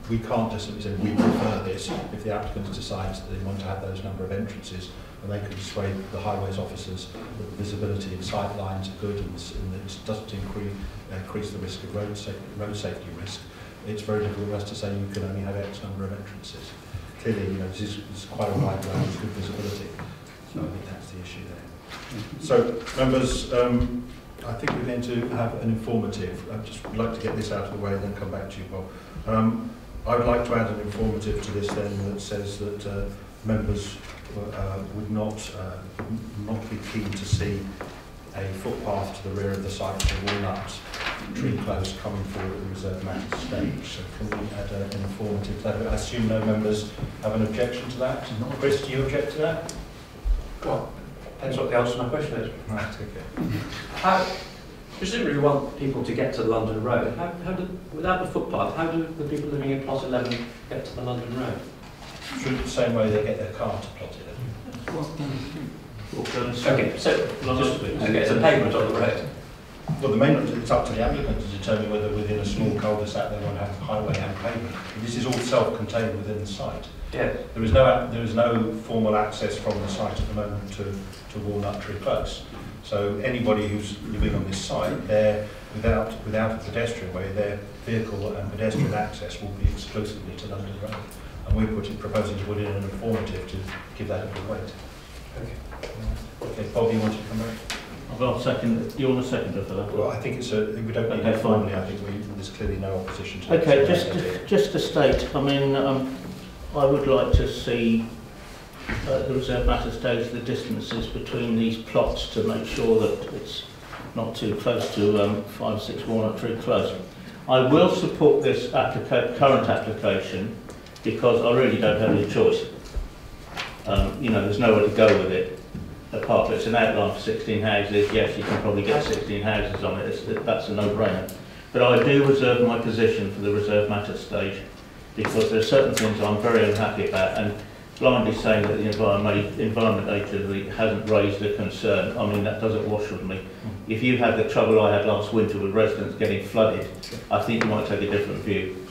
We can't just simply say we prefer this. If the applicant decides that they want to have those number of entrances, and they can persuade the highways officers that the visibility and sight lines are good and it doesn't increase the risk of road safety risk, it's very difficult for us to say you can only have X number of entrances. Clearly, this is quite a wide road with good visibility, so I think that's the issue there. So, members, I think we're going to have an informative. I'd just like to get this out of the way and then come back to you, Bob. I would like to add an informative to this then that says that members would not be keen to see a footpath to the rear of the site to Walnut Tree Close coming forward at the reserve matters stage. So can we add an informative to that? I assume no members have an objection to that? Chris, do you object to that? Well, depends what the answer to my question is. Right, okay. Presumably we want people to get to the London Road. Without the footpath, how do the people living in plot 11 get to the London Road? Through the same way they get their car to plot 11. Okay, so it's a pavement on the road. Well, it's up to the applicant to determine whether within a small cul-de-sac they want to have highway and pavement. This is all self-contained within the site. Yes. There is no formal access from the site at the moment to Walnut Tree Close. So anybody who's living on this site, without a pedestrian way, their vehicle and pedestrian access will be exclusively to London Road. And we're proposing to put in an informative to give that a bit of weight. Okay. Okay, Bob, you want to come back? I'll second. Do you want a seconder for that? Well, I think we don't need it formally. I think there's clearly no opposition to okay, that. just to state, I mean, I would like to see at the reserve matter stage the distances between these plots to make sure that it's not too close to 5-6 Walnut Tree Close. I will support this current application because I really don't have any choice. You know, there's nowhere to go with it. Apart from it's an outline for 16 houses, yes, you can probably get 16 houses on it, that's a no-brainer. But I do reserve my position for the reserve matter stage because there are certain things I'm very unhappy about, and blindly saying that the environment agency hasn't raised a concern, I mean, that doesn't wash with me. If you had the trouble I had last winter with residents getting flooded, I think you might take a different view.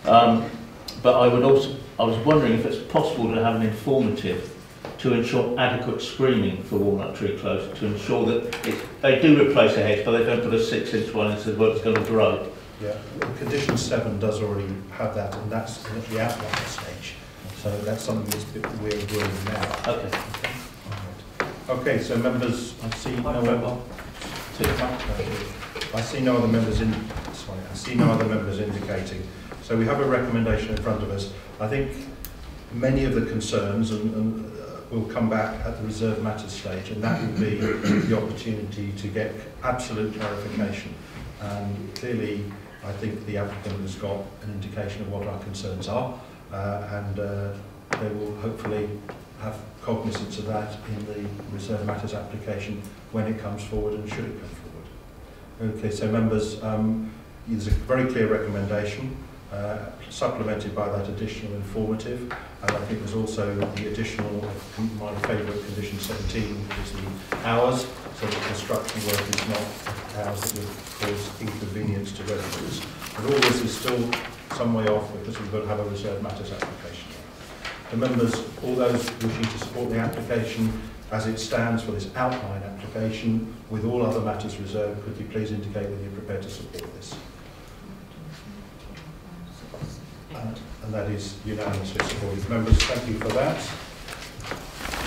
But I was wondering if it's possible to have an informative to ensure adequate screening for Walnut Tree Close, to ensure that they do replace a hedge, but they don't put a 6-inch one and say, well, it's going to grow. Yeah, condition 7 does already have that, and that's at the outline stage. So that's something that we're doing now. Okay. Okay, so members, I see no other. I see no other members in. Sorry, I see no other members indicating. So we have a recommendation in front of us. I think many of the concerns will come back at the reserve matters stage, and that will be the opportunity to get absolute clarification. And clearly, I think the applicant has got an indication of what our concerns are, and they will hopefully have cognizance of that in the reserve matters application when it comes forward and should it come forward. Okay, so members, there's a very clear recommendation, supplemented by that additional informative, and I think there's also the additional, my favourite condition 17, which is the hours, so that construction work is not hours that would cause inconvenience to residents. But all this is still some way off because we've got to have a reserve matters application. The members, all those wishing to support the application as it stands for this outline application, with all other matters reserved, could you please indicate that you're prepared to support this? And that is unanimously supported. Members, thank you for that.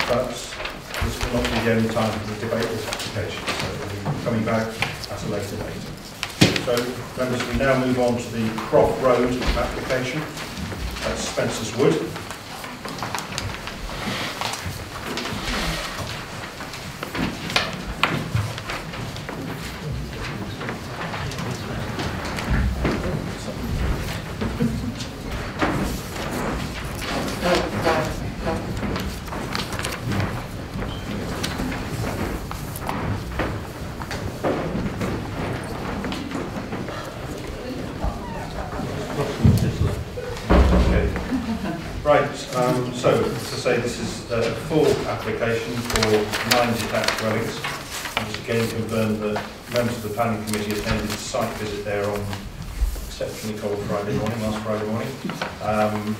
But this will not be the only time we debate this application, so we'll be coming back at a later date. So, members, we now move on to the Croft Road application. That's Spencer's Wood. So, as I say, this is a full application for 9 detached dwellings. And just again confirm that members of the planning committee attended a site visit there on exceptionally cold last Friday morning,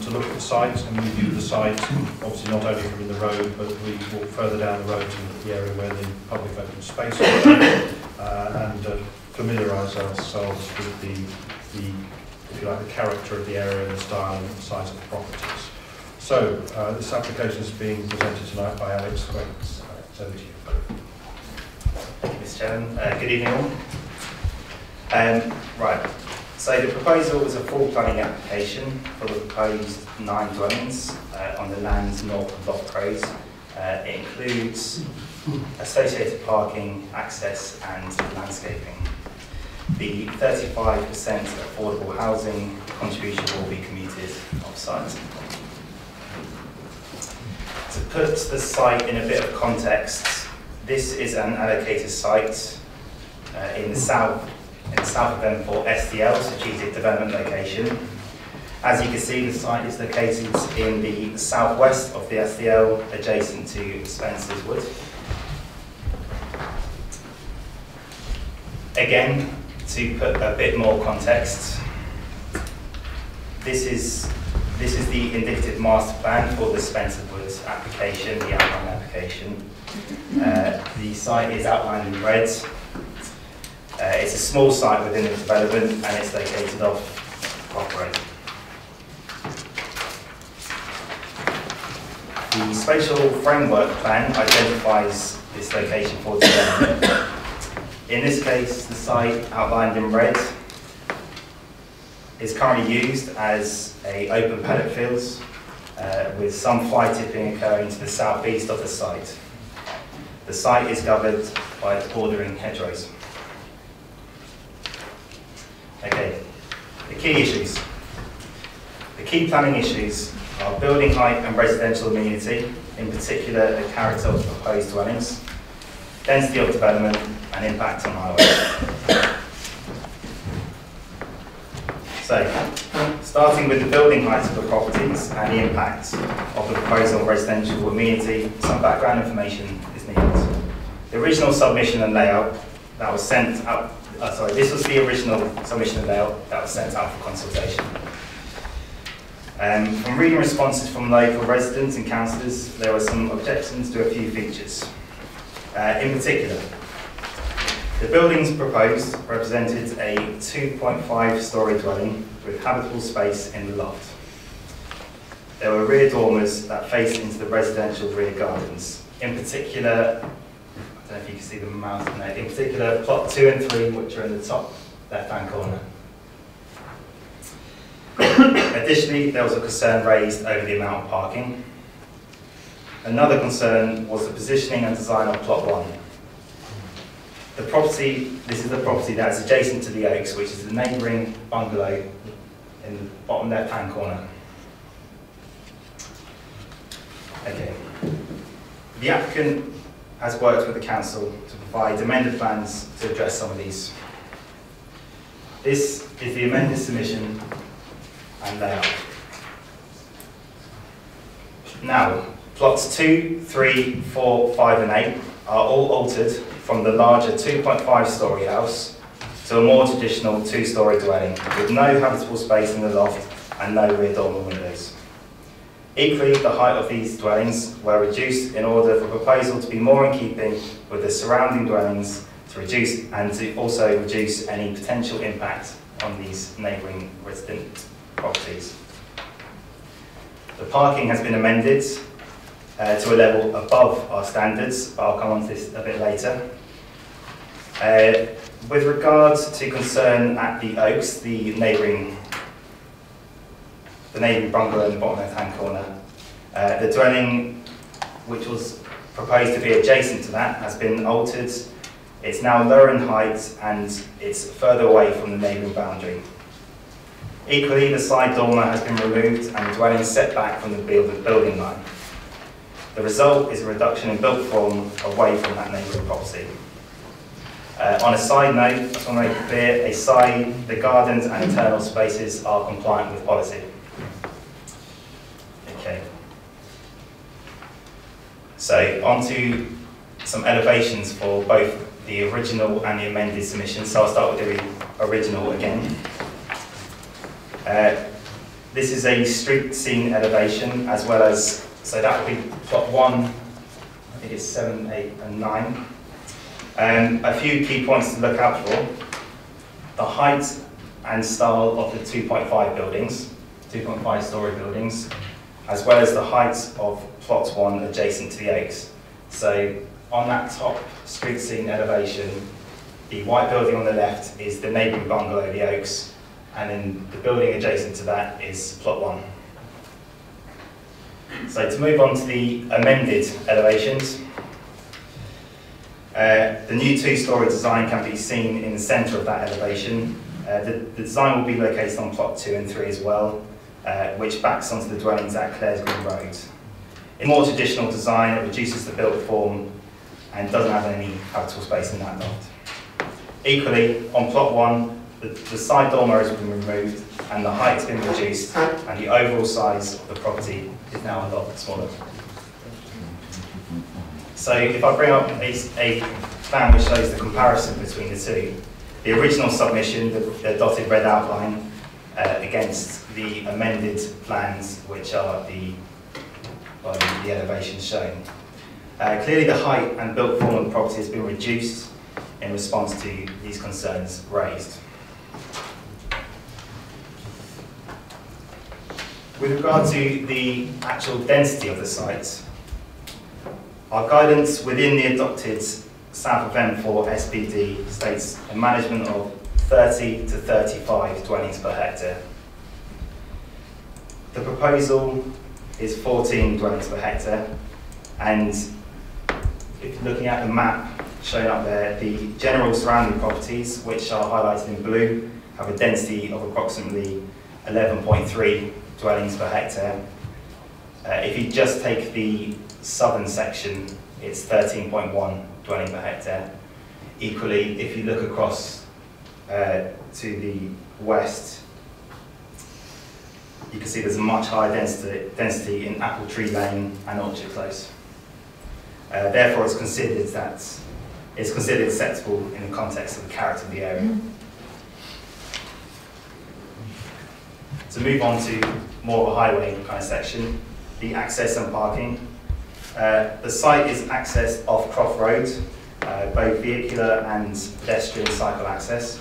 to look at the site and review the site, obviously not only from the road, but we walked further down the road to the area where the public open space is, and familiarise ourselves with the, if you like, the character of the area and the style and the size of the properties. So, this application is being presented tonight by Alex. Alex, over to you. Thank you, Mr. Chairman. Good evening all. Right, so the proposal is a full planning application for the proposed 9 dwellings on the lands north of Lockcrows. It includes associated parking, access and landscaping. The 35% affordable housing contribution will be commuted off-site. To put the site in a bit of context, this is an allocated site in the south of M4 SDL, strategic development location. As you can see, the site is located in the southwest of the SDL, adjacent to Spencer's Wood. Again, to put a bit more context, this is the indicative master plan for the Spencer Woods application, the outline application. The site is outlined in red. It's a small site within the development and it's located off Road. The spatial framework plan identifies this location for development. In this case, the site outlined in red is currently used as open paddock fields with some fly tipping occurring to the southeast of the site. The site is covered by its bordering hedgerows. Okay, the key issues. The key planning issues are building height and residential amenity, in particular the character of proposed dwellings, density of development and impact on highways. So, starting with the building height of the properties and the impact of the proposal on residential amenity, some background information is needed. The original submission and layout that was sent out, this was the original submission and layout that was sent out for consultation. From reading responses from local residents and councillors, there were some objections to a few features. In particular, the buildings proposed represented a 2.5-storey dwelling with habitable space in the loft. There were rear dormers that faced into the residential rear gardens. In particular, I don't know if you can see the mouse in there, in particular plot 2 and 3, which are in the top left-hand corner. Additionally, there was a concern raised over the amount of parking. Another concern was the positioning and design of plot 1. The property, this is the property that is adjacent to the Oaks, which is the neighbouring bungalow in the bottom left-hand corner. Okay. The applicant has worked with the council to provide amended plans to address some of these. This is the amended submission and layout. Now, plots 2, 3, 4, 5 and 8 are all altered from the larger 2.5-storey house to a more traditional 2-storey dwelling with no habitable space in the loft and no rear dormer windows. Equally, the height of these dwellings were reduced in order for the proposal to be more in keeping with the surrounding dwellings to reduce and to also reduce any potential impact on these neighbouring resident properties. The parking has been amended to a level above our standards, but I'll come on to this a bit later. With regards to concern at the Oaks, the neighbouring bungalow in the bottom left-hand corner, the dwelling which was proposed to be adjacent to that has been altered. It's now lower in height and it's further away from the neighbouring boundary. Equally, the side dormer has been removed and the dwelling is set back from the building line. The result is a reduction in built form away from that neighbouring property. On a side note, I just want to make it clear, the gardens and internal spaces are compliant with policy. Okay. So on to some elevations for both the original and the amended submission. So I'll start with the original again. This is a street scene elevation as well as, so that would be plot 1, I think it's 7, 8 and 9. A few key points to look out for. The height and style of the 2.5 buildings, 2.5-storey buildings, as well as the height of plot 1 adjacent to the Oaks. So on that top street scene elevation, the white building on the left is the neighbouring bungalow, the Oaks, and then the building adjacent to that is plot 1. So to move on to the amended elevations, the new 2-storey design can be seen in the centre of that elevation. The design will be located on plot 2 and 3 as well, which backs onto the dwellings at Clares Green Road. In more traditional design, it reduces the built form and doesn't have any habitable space in that loft. Equally, on plot 1, the side dormer has been removed and the height has been reduced and the overall size of the property is now a lot smaller. So if I bring up a plan which shows the comparison between the two, the original submission, the dotted red outline, against the amended plans which are the elevations shown. Clearly the height and built form of the property has been reduced in response to these concerns raised. With regard to the actual density of the site, our guidance within the adopted South of M4 SPD states a management of 30 to 35 dwellings per hectare. The proposal is 14 dwellings per hectare, and if you're looking at the map shown up there, the general surrounding properties, which are highlighted in blue, have a density of approximately 11.3 dwellings per hectare. If you just take the southern section, it's 13.1 dwelling per hectare. Equally, if you look across to the west, you can see there's a much higher density in Apple Tree Lane and Orchard Close. Therefore, it's considered acceptable in the context of the character of the area. To move on to more of a highway kind of section, the access and parking. The site is accessed off Croft Road, both vehicular and pedestrian cycle access.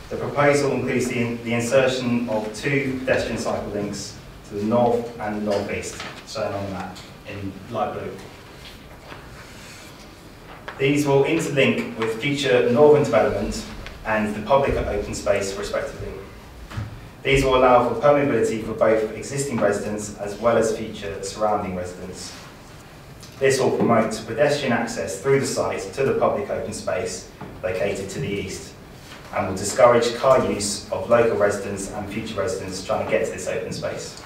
The proposal includes the insertion of 2 pedestrian cycle links to the north and the northeast, shown on the map in light blue. These will interlink with future northern development and the public and open space, respectively. These will allow for permeability for both existing residents as well as future surrounding residents. This will promote pedestrian access through the site to the public open space located to the east, and will discourage car use of local residents and future residents trying to get to this open space.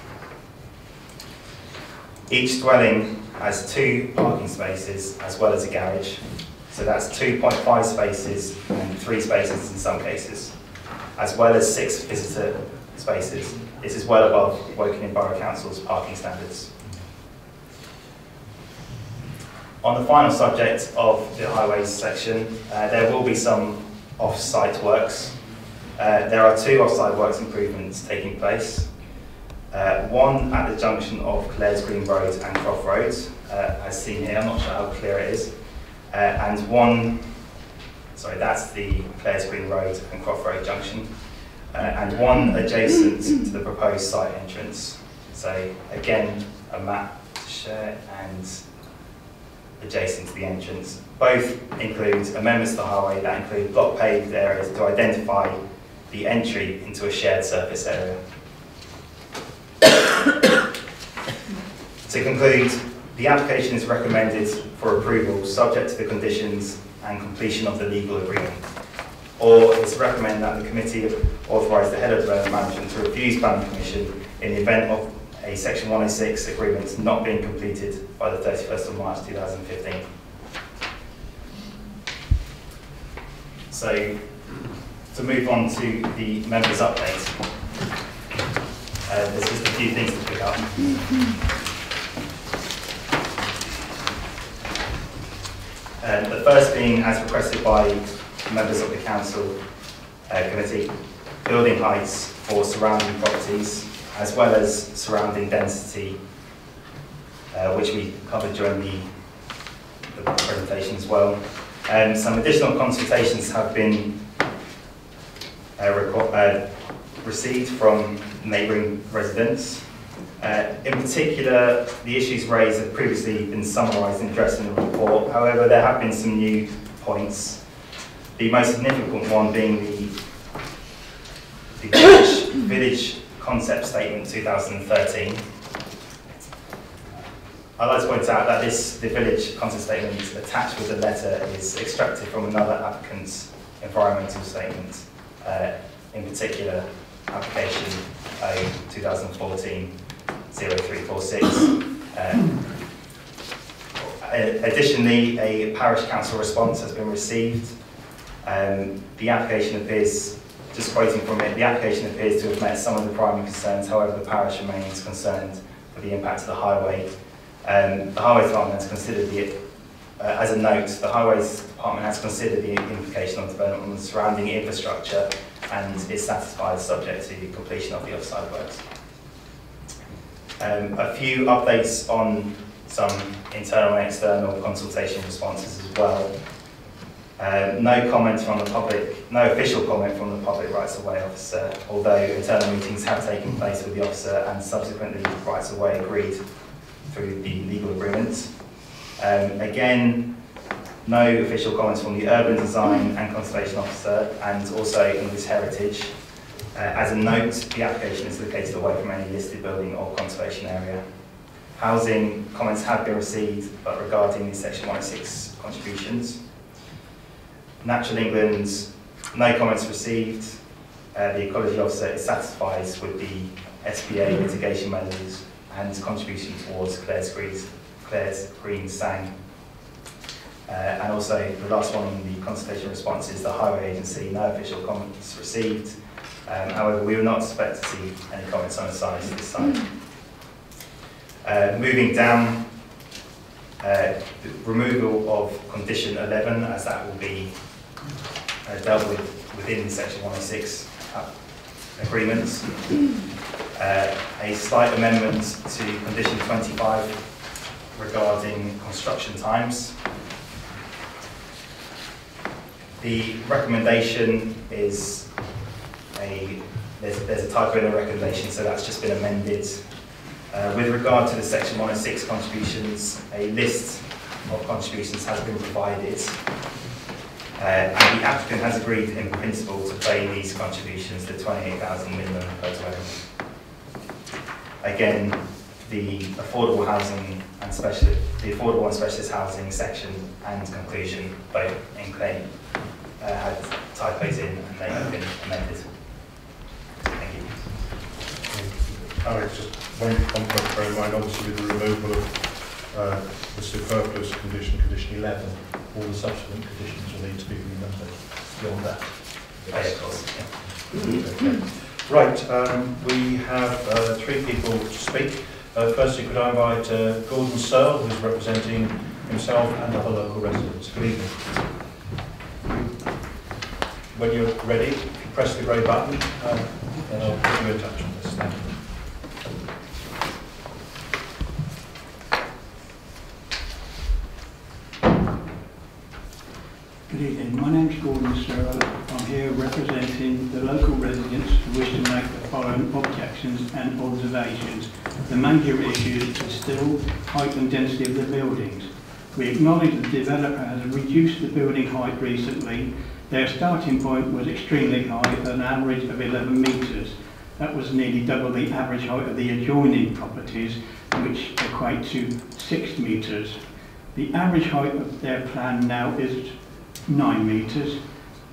Each dwelling has 2 parking spaces as well as a garage, so that's 2.5 spaces and 3 spaces in some cases, as well as 6 visitor spaces. This is well above Woking Borough Council's parking standards. On the final subject of the highways section, there will be some off-site works. There are 2 off-site works improvements taking place. One at the junction of Clares Green Road and Croft Road, as seen here. I'm not sure how clear it is. And one, sorry, that's the Clares Green Road and Croft Road junction. And one adjacent to the proposed site entrance. So again, a map to share and adjacent to the entrance. Both include amendments to the highway that include block paved areas to identify the entry into a shared surface area. To conclude, the application is recommended for approval subject to the conditions and completion of the legal agreement. Or it's recommended that the committee authorise the head of development management to refuse planning permission in the event of a Section 106 agreement not being completed by the 31st of March 2015. So, to move on to the members' update, there's just a few things to pick up. The first being, as requested by members of the council committee, building heights for surrounding properties, as well as surrounding density, which we covered during the presentation as well. Some additional consultations have been received from neighbouring residents. In particular, the issues raised have previously been summarised and addressed in the report. However, there have been some new points. The most significant one being the village concept statement 2013. I'd like to point out that the village concept statement attached with the letter is extracted from another applicant's environmental statement, in particular application 2014-0346. Additionally, a parish council response has been received. The application appears, just quoting from it, the application appears to have met some of the primary concerns. However, the parish remains concerned for the impact of the highway. The Highways Department has considered as a note, the Highways Department has considered the implication of development on the surrounding infrastructure and is satisfied subject to the completion of the offsite works. A few updates on some internal and external consultation responses as well. No comment from the public, no official comment from the public rights of way officer, although internal meetings have taken place with the officer and subsequently rights of way agreed through the legal agreement. Again, no official comments from the urban design and conservation officer and also English Heritage. As a note, the application is located away from any listed building or conservation area. Housing comments have been received, but regarding the Section 106 contributions. Natural England, no comments received. The Ecology Officer is satisfied with the SPA mitigation measures and contribution towards Clare's Green SANG. And also the last one in the consultation response is the Highway Agency, no official comments received. However, we would not expect to see any comments on the size of this site. Moving down, the removal of condition 11, as that will be dealt with within the Section 106 agreements. A slight amendment to condition 25 regarding construction times. The recommendation is there's a typo in the recommendation, so that's just been amended. With regard to the Section 106 contributions, a list of contributions has been provided, and the applicant has agreed in principle to pay these contributions, the 28,000 minimum per dwelling. Again, the affordable and specialist housing section and conclusion both in claim had typos in, and they have been amended. Thank you. Alex, just one point to bear in mind, obviously with the removal of the superfluous condition, condition 11, all the subsequent conditions will need to be remembered beyond that. Yes, of course. Yeah. Okay. Right, we have 3 people to speak. Firstly, could I invite Gordon Searle, who's representing himself and other local residents. Good evening. When you're ready, press the grey button, and I'll put you in touch on this. Thank you. Good evening. My name's Gordon Searle. I'm here representing the local residents who wish to make the following objections and observations. The major issue is still height and density of the buildings. We acknowledge the developer has reduced the building height recently. Their starting point was extremely high, at an average of 11 metres. That was nearly double the average height of the adjoining properties, which equate to 6 metres. The average height of their plan now is 9 metres.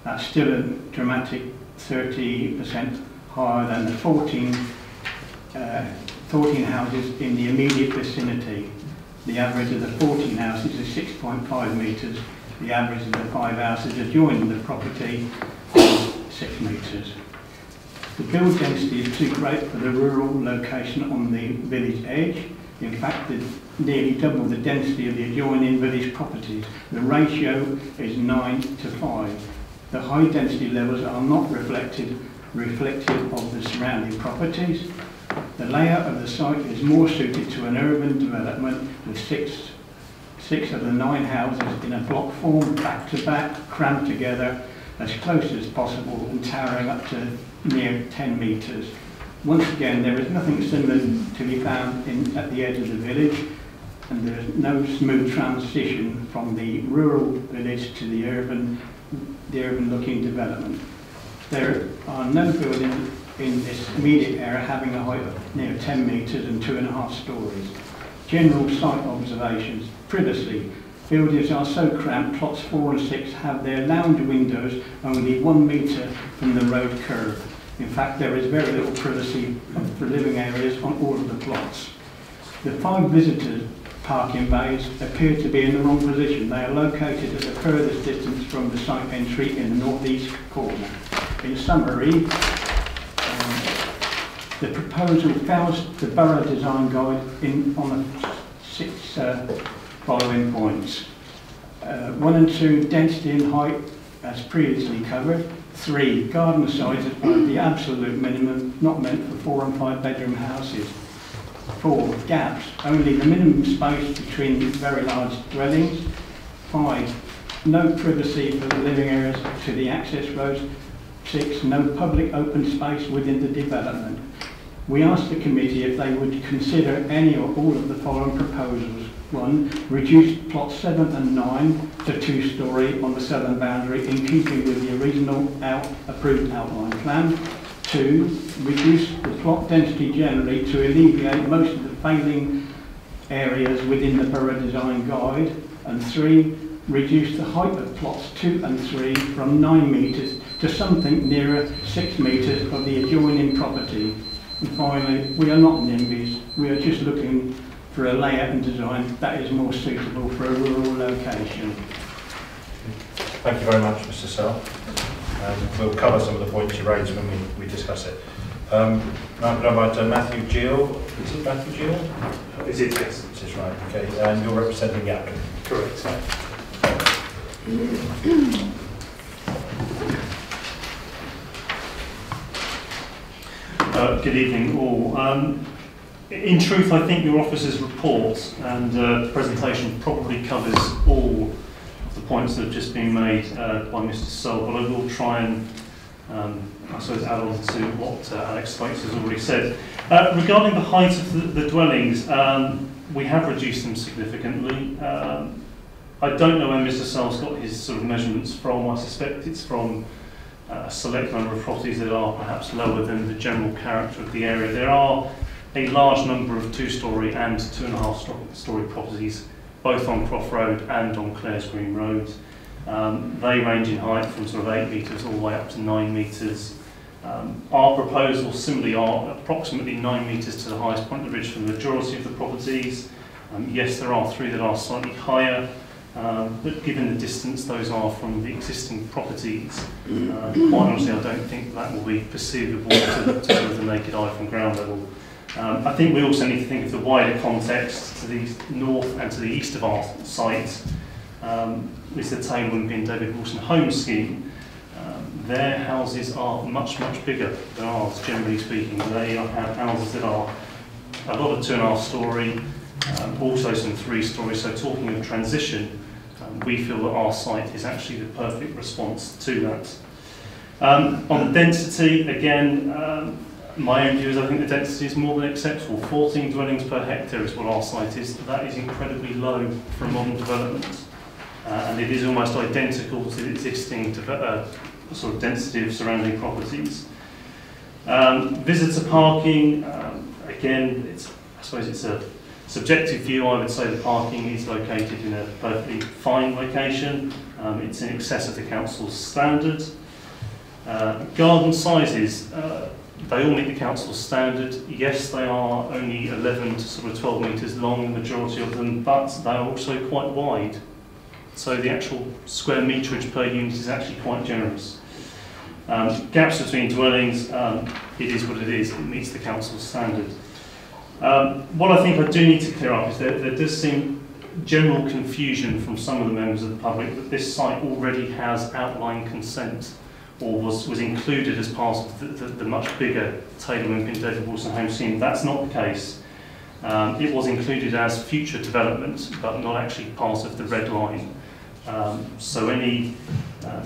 That's still a dramatic 30% higher than the 14 houses in the immediate vicinity. The average of the 14 houses is 6.5 metres. The average of the 5 houses adjoining the property is 6 metres. The build density is too great for the rural location on the village edge. In fact, nearly double the density of the adjoining village properties. The ratio is 9 to 5. The high density levels are not reflective of the surrounding properties. The layout of the site is more suited to an urban development with six of the 9 houses in a block form, back to back, crammed together as close as possible and towering up to near 10 metres. Once again, there is nothing similar to be found at the edge of the village, and there is no smooth transition from the rural village to the urban looking development. There are no buildings in this immediate area having a height of near 10 metres and 2.5 stories. General site observations. Privacy. Buildings are so cramped, plots 4 and 6 have their lounge windows only 1 metre from the road curb. In fact, there is very little privacy for living areas on all of the plots. The 5 visitor parking bays appear to be in the wrong position. They are located at the furthest distance from the site entry in the northeast corner. In summary, the proposal fails the borough design guide on the 6 following points. 1 and 2, density and height as previously covered. 3, garden sizes are the absolute minimum, not meant for 4 and 5 bedroom houses. 4, gaps, only the minimum space between very large dwellings. 5, no privacy for the living areas to the access roads. 6, no public open space within the development. We asked the committee if they would consider any or all of the following proposals. 1, reduce plots 7 and 9 to 2-storey on the southern boundary in keeping with the original approved outline plan. 2, reduce the plot density generally to alleviate most of the failing areas within the borough design guide. And 3, reduce the height of plots 2 and 3 from 9 metres to something nearer 6 metres of the adjoining property. And finally, we are not NIMBYs, we are just looking for a layout and design that is more suitable for a rural location. Thank you very much, Mr. Sell. We'll cover some of the points you raised when we discuss it. Now could I invite Matthew Gill? Is it Matthew Gill? Is it? Yes. This is right, okay. And you're representing the applicant? Correct. Good evening all. In truth, I think your officer's report and presentation probably covers all of the points that have just been made by Mr. Sell, but I will try and I suppose add on to what Alex Spokes has already said. Regarding the height of the dwellings, we have reduced them significantly. I don't know where Mr. Sell's got his sort of measurements from. I suspect it's from a select number of properties that are perhaps lower than the general character of the area. There are a large number of 2-storey and 2.5-storey properties, both on Croft Road and on Clares Green Road. They range in height from sort of 8 metres all the way up to 9 metres. Our proposals similarly are approximately 9 metres to the highest point of the ridge for the majority of the properties. Yes, there are 3 that are slightly higher, but given the distance those are from the existing properties, quite honestly I don't think that will be perceivable to sort of the naked eye from ground level. I think we also need to think of the wider context to the north and to the east of our site. Is the Taylor and David Wilson home scheme. Their houses are much, much bigger than ours, generally speaking. They have houses that are a lot of 2.5-storey, also some 3-storey. So talking of transition, we feel that our site is actually the perfect response to that. On the density, again, my own view is I think the density is more than acceptable. 14 dwellings per hectare is what our site is. That is incredibly low for a modern development. And it is almost identical to the existing sort of density of surrounding properties. Visitor parking, again, I suppose it's a subjective view. I would say the parking is located in a perfectly fine location. It's in excess of the council's standard. Garden sizes, they all meet the council's standard. Yes, they are only 11 to sort of 12 metres long, the majority of them, but they are also quite wide. So the actual square meterage per unit is actually quite generous. Gaps between dwellings, it is what it is. It meets the council's standard. What I think I do need to clear up is that there does seem general confusion from some of the members of the public that this site already has outline consent or was included as part of the much bigger Taylor Wimpey David Wilson home scheme. That's not the case. It was included as future development, but not actually part of the red line. So any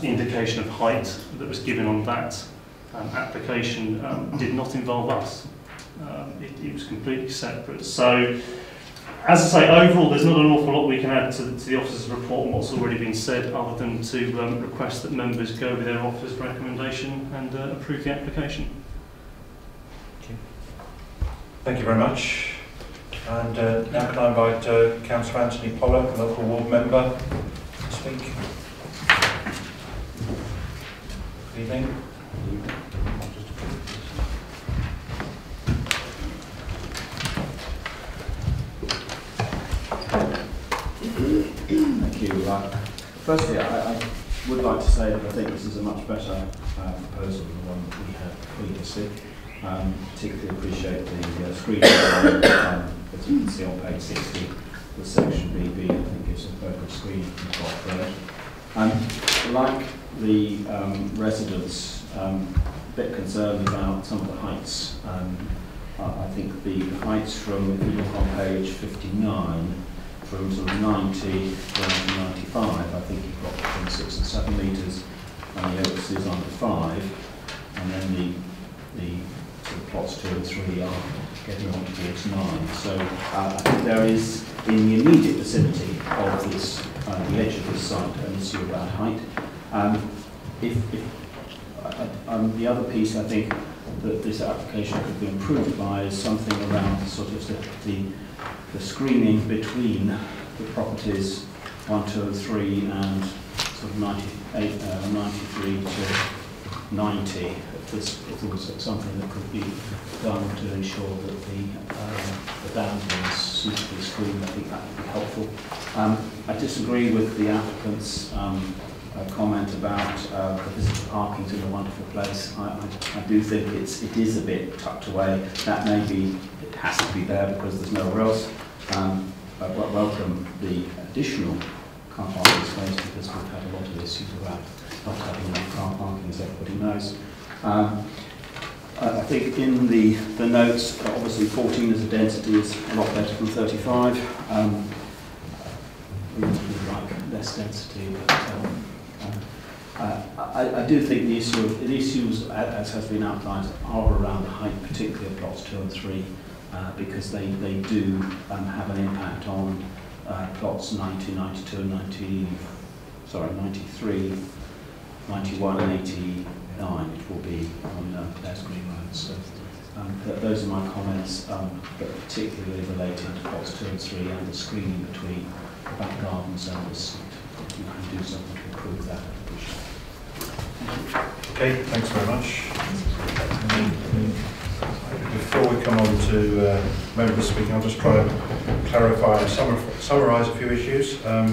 indication of height that was given on that application did not involve us. It was completely separate. So, as I say, overall there's not an awful lot we can add to the officer's report and what's already been said, other than to request that members go with their officer's recommendation and approve the application. Thank you very much. And now can I invite Councillor Anthony Pollock, local ward member, to speak. Good evening. Thank you. Firstly, I would like to say that I think this is a much better proposal than the one that we had previously. Particularly appreciate the screen as you can see on page 60, the section BB, I think gives a focus screen from Croft Road. Like the residents, a bit concerned about some of the heights. I think the heights from, if you look on page 59, from sort of 90 down to 95, I think you've got between 6 and 7 metres, and the oaks is under 5, and then the sort of plots 2 and 3 are getting on towards 9. So I think there is, in the immediate vicinity of this, the edge of this site, an issue about height. The other piece, I think, that this application could be improved by is something around sort of the screening between the properties 1, 2 and 3 and sort of 93 to 90. If there was something that could be done to ensure that the boundary is suitably screened, I think that would be helpful. I disagree with the applicant's comment about the visitor parking to the wonderful place. I do think it is a bit tucked away. That may be, it has to be there because there's nowhere else. I welcome the additional car parking space because we've had a lot of issues around not having enough car parking, as everybody knows. I think in the notes, obviously 14 as a density is a lot better than 35. We would like less density, but I do think the issues, as has been outlined, are around the height, particularly of plots 2 and 3, because they do have an impact on plots 90, 92, and 93, 91, and 89. It will be on Les Green Road. So those are my comments, but particularly related to plots 2 and 3 and the screening between the back gardens and the street. If you can do something to improve that, I'd appreciate it. Okay, thanks very much. Before we come on to members speaking, I'll just try and clarify and summarise a few issues. I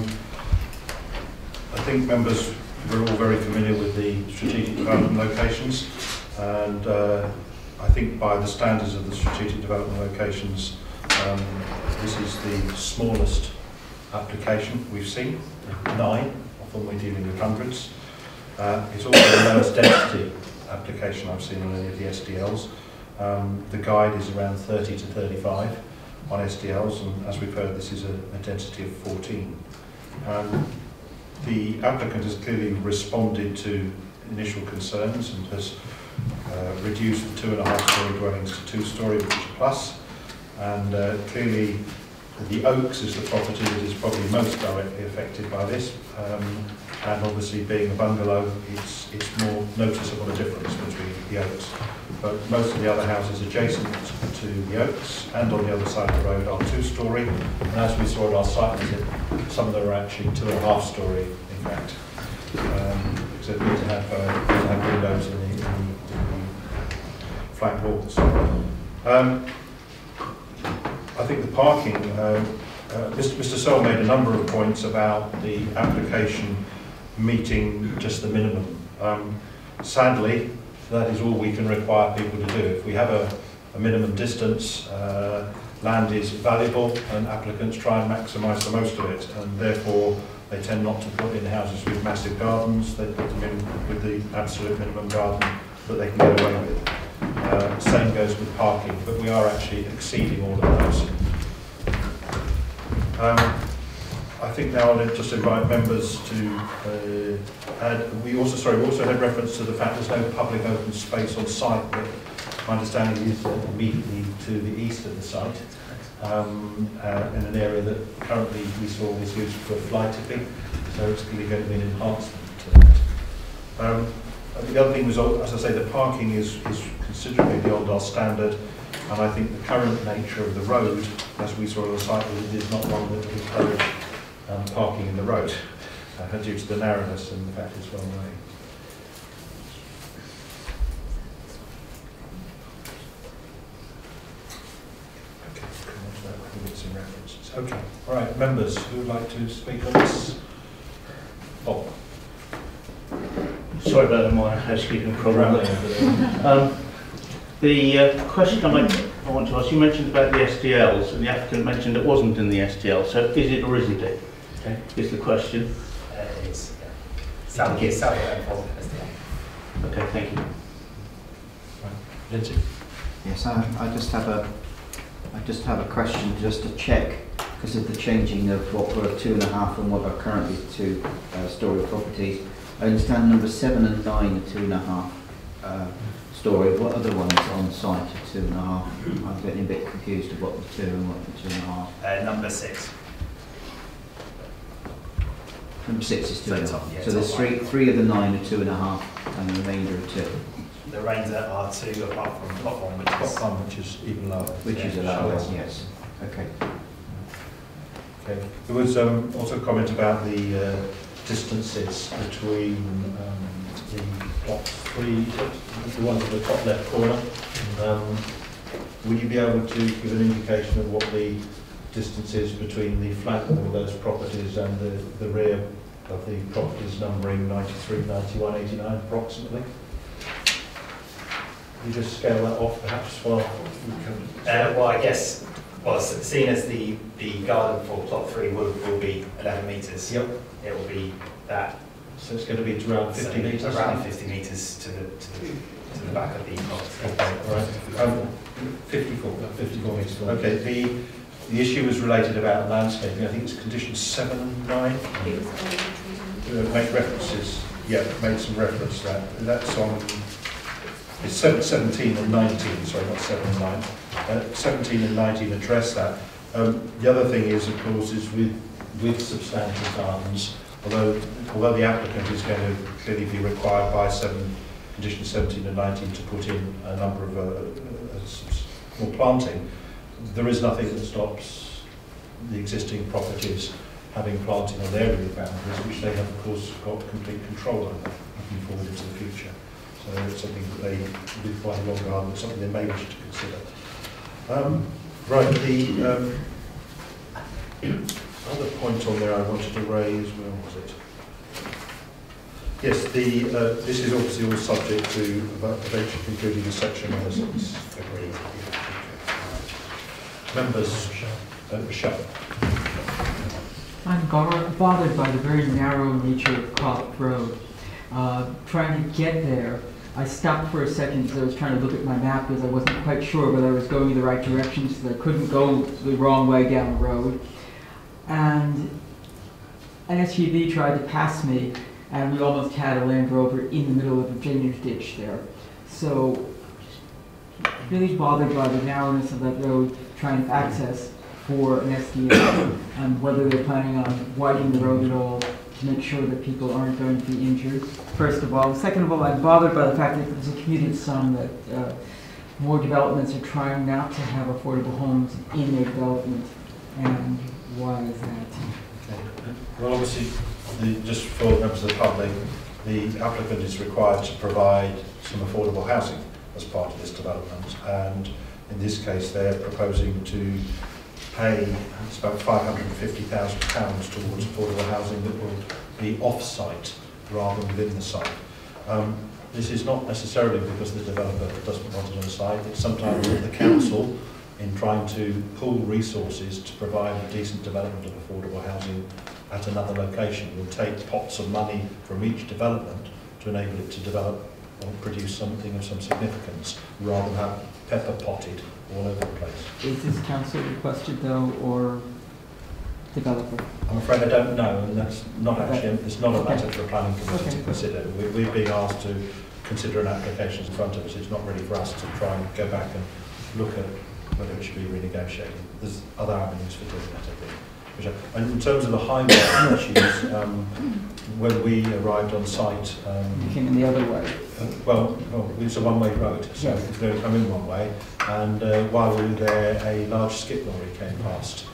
think members we're all very familiar with the strategic development locations, and I think by the standards of the strategic development locations, this is the smallest application we've seen, 9, often we're dealing with hundreds. It's also the lowest density application I've seen on any of the SDLs. The guide is around 30 to 35 on SDLs, and as we've heard, this is a density of 14. The applicant has clearly responded to initial concerns and has reduced the 2.5-storey dwellings to 2-storey, which is a plus. And clearly, the Oaks is the property that is probably most directly affected by this. And obviously, being a bungalow, it's more noticeable a difference between the Oaks. But most of the other houses adjacent to the Oaks and on the other side of the road are 2-storey. And as we saw at our site visit, some of them are actually 2.5-storey, in fact. Because they need to have windows in the flat walls. I think the parking, Mr. Searle made a number of points about the application meeting just the minimum. Sadly, that is all we can require people to do. If we have a minimum distance, land is valuable and applicants try and maximise the most of it, and therefore they tend not to put in houses with massive gardens. They put them in with the absolute minimum garden that they can get away with. Same goes with parking, but we are actually exceeding all of those. I think now I'll just invite members to add. We also had reference to the fact there's no public open space on site, but my understanding is immediately to the east of the site, in an area that currently we saw was used for fly tipping, so it's clearly going to be an enhancement to that. The other thing was, as I say, the parking is considerably beyond our standard, and I think the current nature of the road, as we saw on the site, is not one that would encourage parking in the road due to the narrowness and the fact it's one way. Okay, come on to that. I think it's in references. Okay, all right, members who would like to speak on this? Bob. Sorry about my housekeeping problem. The question I want to ask, you mentioned about the SDLs, and the applicant mentioned it wasn't in the SDL, so is it or isn't it? Okay. Is the question? It's South SDL. Okay, thank you. Lindsay? Yes, I just have a question just to check, because of the changing of what were 2.5 and what are currently 2-storey properties. I understand number 7 and 9 are 2.5 storey. What other ones on site are 2.5? I'm getting a bit confused of what the 2 and what the 2.5. Number 6. Number 6 is 2.5. Yeah, so there's three of the 9 are 2.5 and the remainder are 2. The remainder are 2 apart from plot 1, which is even lower. Which is a lower one, yes. Okay. Okay. There was also a comment about the distances between the plot 3, the one at the top left corner. Will you be able to give an indication of what the distance is between the flank of those properties and the rear of the properties numbering 93, 91, 89 approximately? You just scale that off perhaps while we can... well, I guess, well, seen as the garden for plot 3 will be 11 metres. Yep. It will be that. So it's going to be around 50 metres? Around 50 metres to the back of the property. Okay, right. 54 metres. Okay, the issue was related about landscaping. I think it's conditions 7 and 9. Make references. Yeah, made some reference to that. That's on... It's 17 and 19, sorry, not 7 and 9. 17 and 19 address that. The other thing is, of course, is with substantial gardens, although the applicant is going to clearly be required by conditions 17 and 19 to put in a number of more planting, there is nothing that stops the existing properties having planting on their rear boundaries, which they have, of course, got complete control over looking forward into the future. So it's something that they, with quite a long garden, it's something they may wish to consider. Right, the other point on there I wanted to raise, where was it? Yes, this is obviously all subject to eventually concluding the section on this. Members, Michelle. I'm bothered by the very narrow nature of Clough Road. Trying to get there, I stopped for a second because I was trying to look at my map because I wasn't quite sure whether I was going in the right direction, so I couldn't go the wrong way down the road. And an SUV tried to pass me, and we almost had a Land Rover in the middle of a drainage ditch there. So, really bothered by the narrowness of that road, trying to access for an SDA, and whether they're planning on widening the road at all to make sure that people aren't going to be injured, first of all. Second of all, I'm bothered by the fact that there's a commuted some that more developments are trying not to have affordable homes in their development, and why is that? Okay. Well, obviously, just for members of the public, the applicant is required to provide some affordable housing as part of this development, and in this case they're proposing to pay, it's about £550,000 towards affordable housing that will be off-site rather than within the site. This is not necessarily because the developer doesn't want it on site, it's sometimes the council, in trying to pool resources to provide a decent development of affordable housing at another location, will take pots of money from each development to enable it to develop or produce something of some significance, rather than have pepper potted all over the place. Is this council requested though, or developer? I'm afraid I don't know, and that's not actually, it's not a matter for the planning committee to consider. We're being asked to consider an application in front of us. It's not really for us to try and go back and look at whether it should be renegotiated. There's other avenues for doing that, I think. And in terms of the highway issues, when we arrived on site... you came in the other way? Well, it's a one-way road, so yes. it's going to come in one way. And while we were there, a large skip lorry came past,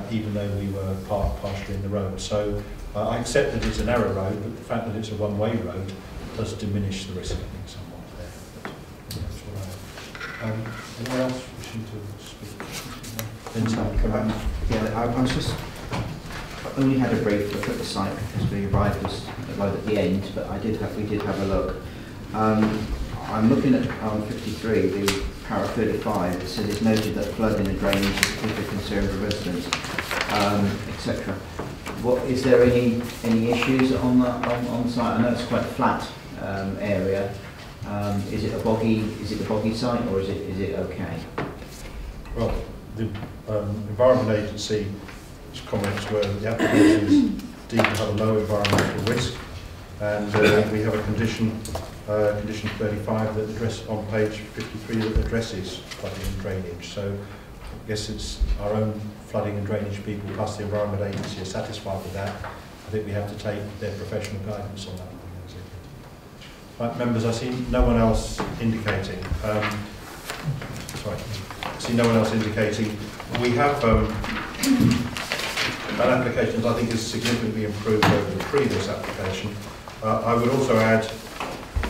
even though we were parked partially in the road. So I accept that it's a narrow road, but the fact that it's a one-way road does diminish the risk, I think, somewhat there. But that's what I have. Anyone else wishing to speak? Yeah, I was just only had a brief look at the site because we arrived right at the end, but we did have a look. I'm looking at 53, the paragraph 35. It says it's noted that flooding and drainage is a particular concern for residents, etc. What is there any issues on site? I know it's quite a flat area. Is it a boggy site, or is it okay? Well, the Environment Agency's comments were the application is deemed to have a low environmental risk, and we have a condition 35 that address on page 53 that addresses flooding and drainage. So I guess it's our own flooding and drainage people plus the Environment Agency are satisfied with that. I think we have to take their professional guidance on that. Right, members, I see no one else indicating. Sorry, I see no one else indicating. We have an application that I think is significantly improved over the previous application. I would also add,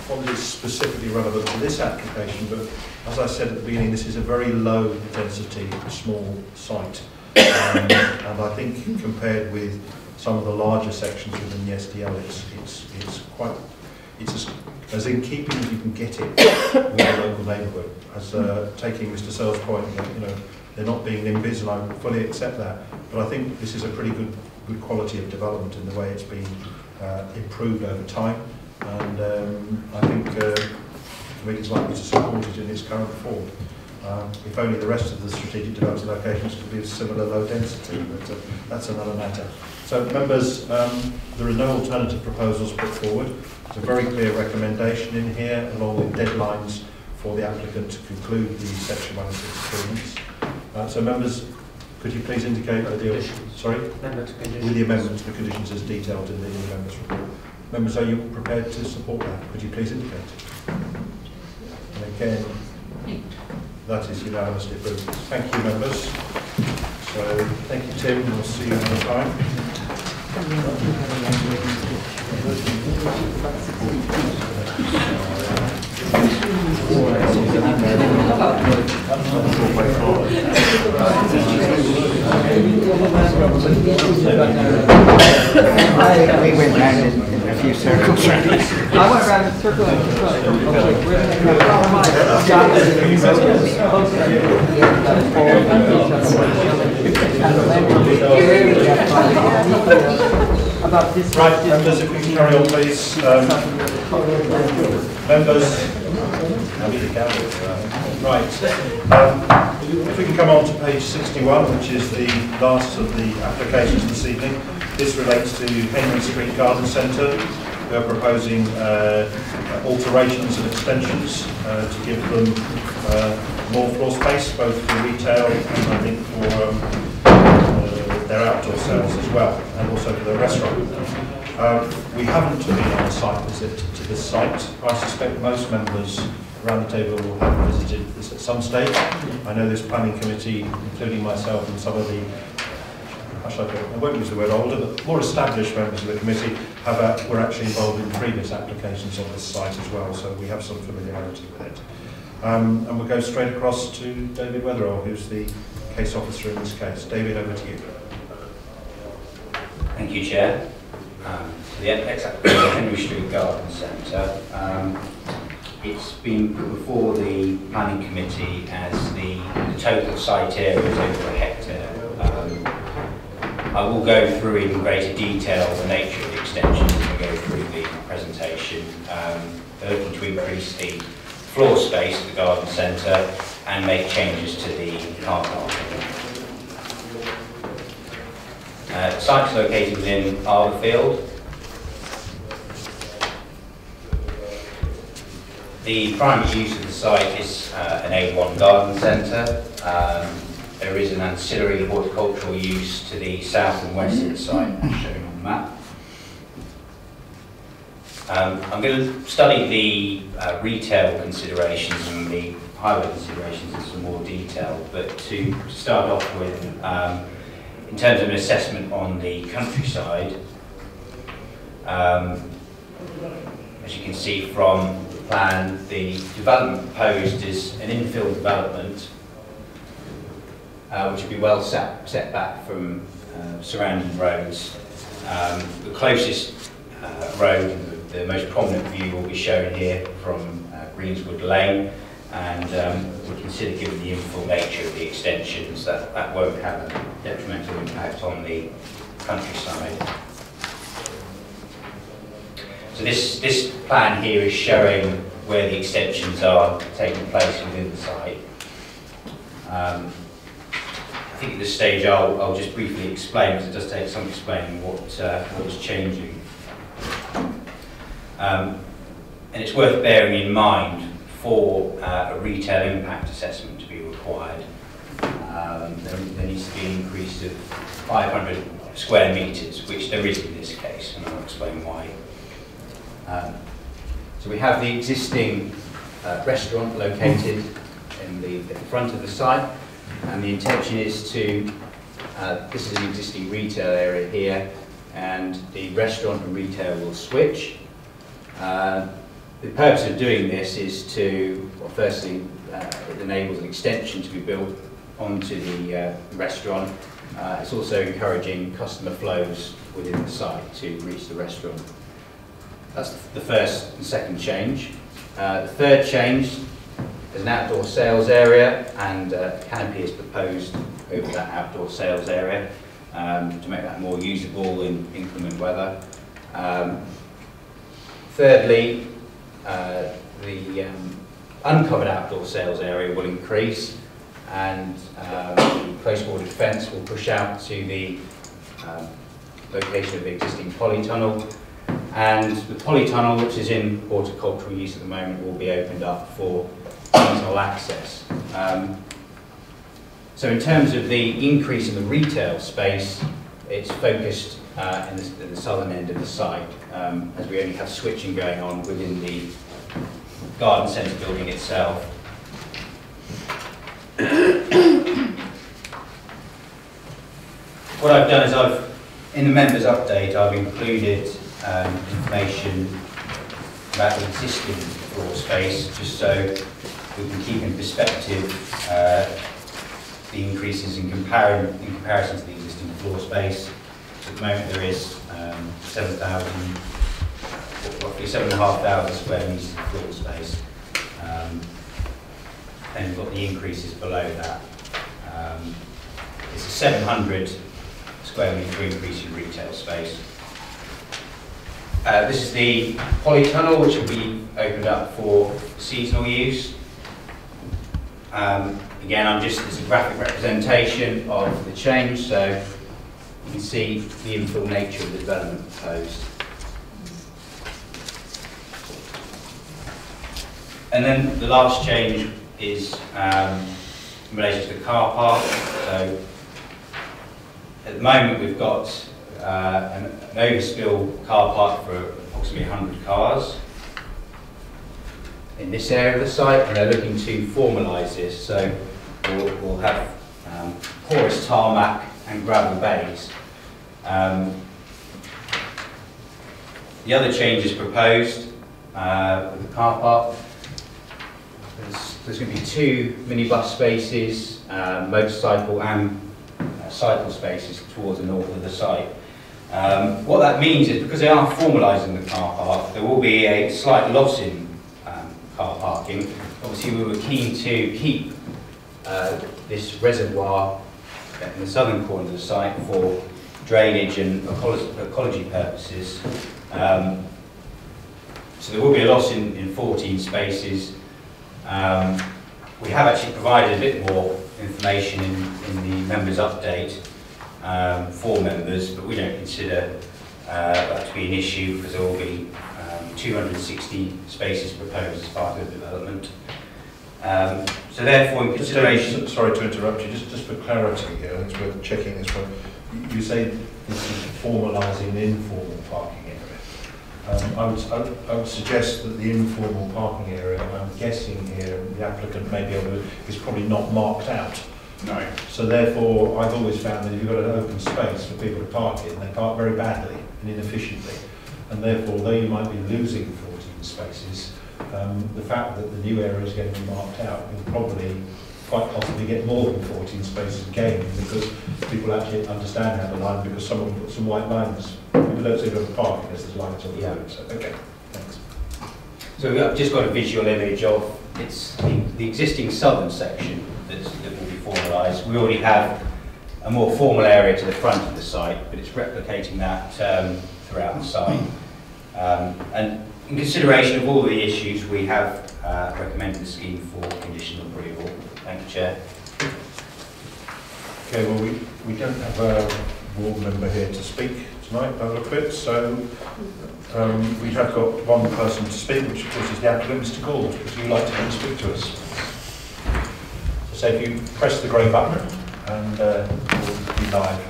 probably specifically relevant to this application, but as I said at the beginning, this is a very low density, small site. And I think compared with some of the larger sections within the SDL, it's as in keeping as you can get it with the local neighbourhood. As taking Mr. Searle's point, they're not being NIMBYs, and I fully accept that. But I think this is a pretty good quality of development in the way it's been improved over time. And I think the committee is likely to support it in its current form. If only the rest of the strategic development locations could be of similar low density, but that's another matter. So members, there are no alternative proposals put forward. There's a very clear recommendation in here, along with deadlines for the applicant to conclude the Section 106 agreements. So members, could you please indicate with the amendment to the conditions as detailed in the members' report. Members, are you prepared to support that? Could you please indicate? And again, that is unanimously approved. Thank you, members. So, thank you, Tim. We'll see you another time. We went round in a few circles. I went round in a circle and about this. Right, members, if we can carry on, please. Members, right. If we can come on to page 61, which is the last of the applications this evening. This relates to Henry Street Garden Centre. We are proposing alterations and extensions to give them more floor space, both for retail and I think for their outdoor sales as well, and also for their restaurant. We haven't been on a site visit to this site. I suspect most members around the table will have visited this at some stage. I know this planning committee, including myself and some of the, I won't use the word older, but more established members of the committee were actually involved in previous applications on this site as well, so we have some familiarity with it. And we'll go straight across to David Weatherall, who's the case officer in this case. David, over to you. Thank you, Chair. The Henry Street Garden Centre, it's been put before the Planning Committee as the total site area is over a hectare. I will go through in greater detail the nature of the extensions as we go through the presentation. They're looking to increase the floor space of the garden centre and make changes to the car parking. The site is located within Arborfield. The primary use of the site is an A1 garden centre. There is an ancillary horticultural use to the south and west of the site, as shown on the map. I'm going to study the retail considerations and the highway considerations in some more detail, but to start off with, in terms of an assessment on the countryside, as you can see from the plan, the development proposed is an infill development which will be well set back from surrounding roads. The closest road, the most prominent view, will be shown here from Greenswood Lane, and we consider, given the infill nature of the extensions, that won't have a detrimental impact on the countryside. So this plan here is showing where the extensions are taking place within the site. I think at this stage I'll just briefly explain, because it does take some explaining what is changing. And it's worth bearing in mind, for a retail impact assessment to be required, there needs to be an increase of 500 square metres, which there is in this case, and I'll explain why. So we have the existing restaurant located in the front of the site, and the intention is to, this is an existing retail area here, and the restaurant and retail will switch. The purpose of doing this is to, well, firstly, it enables an extension to be built onto the restaurant. It's also encouraging customer flows within the site to reach the restaurant. That's the first and second change. The third change is an outdoor sales area, and a canopy is proposed over that outdoor sales area to make that more usable in inclement weather. Thirdly, the uncovered outdoor sales area will increase, and the close bordered fence will push out to the location of the existing polytunnel, and the polytunnel, which is in horticultural use at the moment, will be opened up for seasonal access. So in terms of the increase in the retail space, it's focused in the southern end of the site, as we only have switching going on within the garden centre building itself. What I've done is in the members update, I've included information about the existing floor space, just so we can keep in perspective the increases in comparison to the existing floor space. So at the moment there is roughly 7,500 square metres of floor space. Then we've got the increases below that. It's a 700 square metre increase in retail space. This is the polytunnel, which will be opened up for seasonal use. Again, it's a graphic representation of the change, so you can see the infill nature of the development proposed. And then the last change is in relation to the car park. So at the moment we've got an overspill car park for approximately 100 cars in this area of the site, and they're looking to formalise this. So we'll have porous tarmac and gravel bays. The other changes proposed with the car park, there's going to be 2 minibus spaces, motorcycle and cycle spaces towards the north of the site. What that means is, because they are formalising the car park, there will be a slight loss in car parking. Obviously we were keen to keep this reservoir in the southern corner of the site for drainage and ecology purposes. So there will be a loss in 14 spaces. We have actually provided a bit more information in the members update for members, but we don't consider that to be an issue, because there will be 260 spaces proposed as part of the development. So therefore, in consideration... Sorry to interrupt you, just for clarity here, I think it's worth checking this one. You say this is formalising an informal parking area. I would suggest that the informal parking area, I'm guessing here, the applicant may be able to, is probably not marked out. No. So therefore, I've always found that if you've got an open space for people to park in, they park very badly and inefficiently. And therefore, though you might be losing 14 spaces, the fact that the new area is going to be marked out, you'll probably quite possibly get more than 14 spaces gained, because people actually understand how the line, because someone put some white lines. People don't seem to have parking as there's lines on the road. So, okay, thanks. So I've just got a visual image of the existing southern section that will be formalised. We already have a more formal area to the front of the site, but it's replicating that throughout the site. And in consideration of all the issues, we have recommended the scheme for conditional approval. Thank you, Chair. Okay, well, we don't have a board member here to speak tonight, by the look of it, so we have got one person to speak, which of course is the applicant, Mr. Gould. Would you like to come and speak to us? So if you press the grey button, and we'll be live.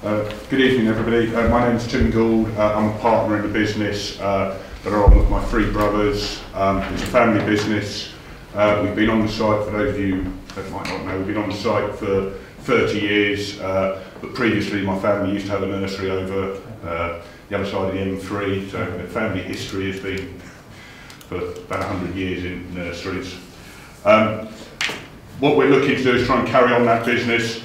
Good evening, everybody. My name's Tim Gould. I'm a partner in the business that are on with my 3 brothers. It's a family business. We've been on the site, for those of you that might not know, we've been on the site for 30 years, but previously my family used to have a nursery over the other side of the M3, so the family history has been for about 100 years in nurseries. What we're looking to do is try and carry on that business.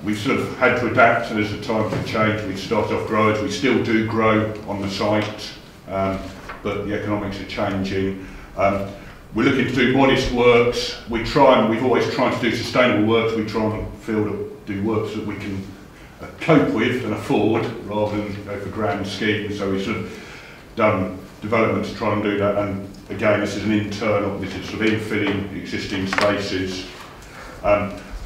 We've sort of had to adapt as the times have changed. We started off growers, we still do grow on the site, but the economics are changing. We're looking to do modest works. We've always tried to do sustainable works. We try and do works that we can cope with and afford rather than go for grand schemes. So we've sort of done development to try and do that. And again, this is sort of infilling existing spaces.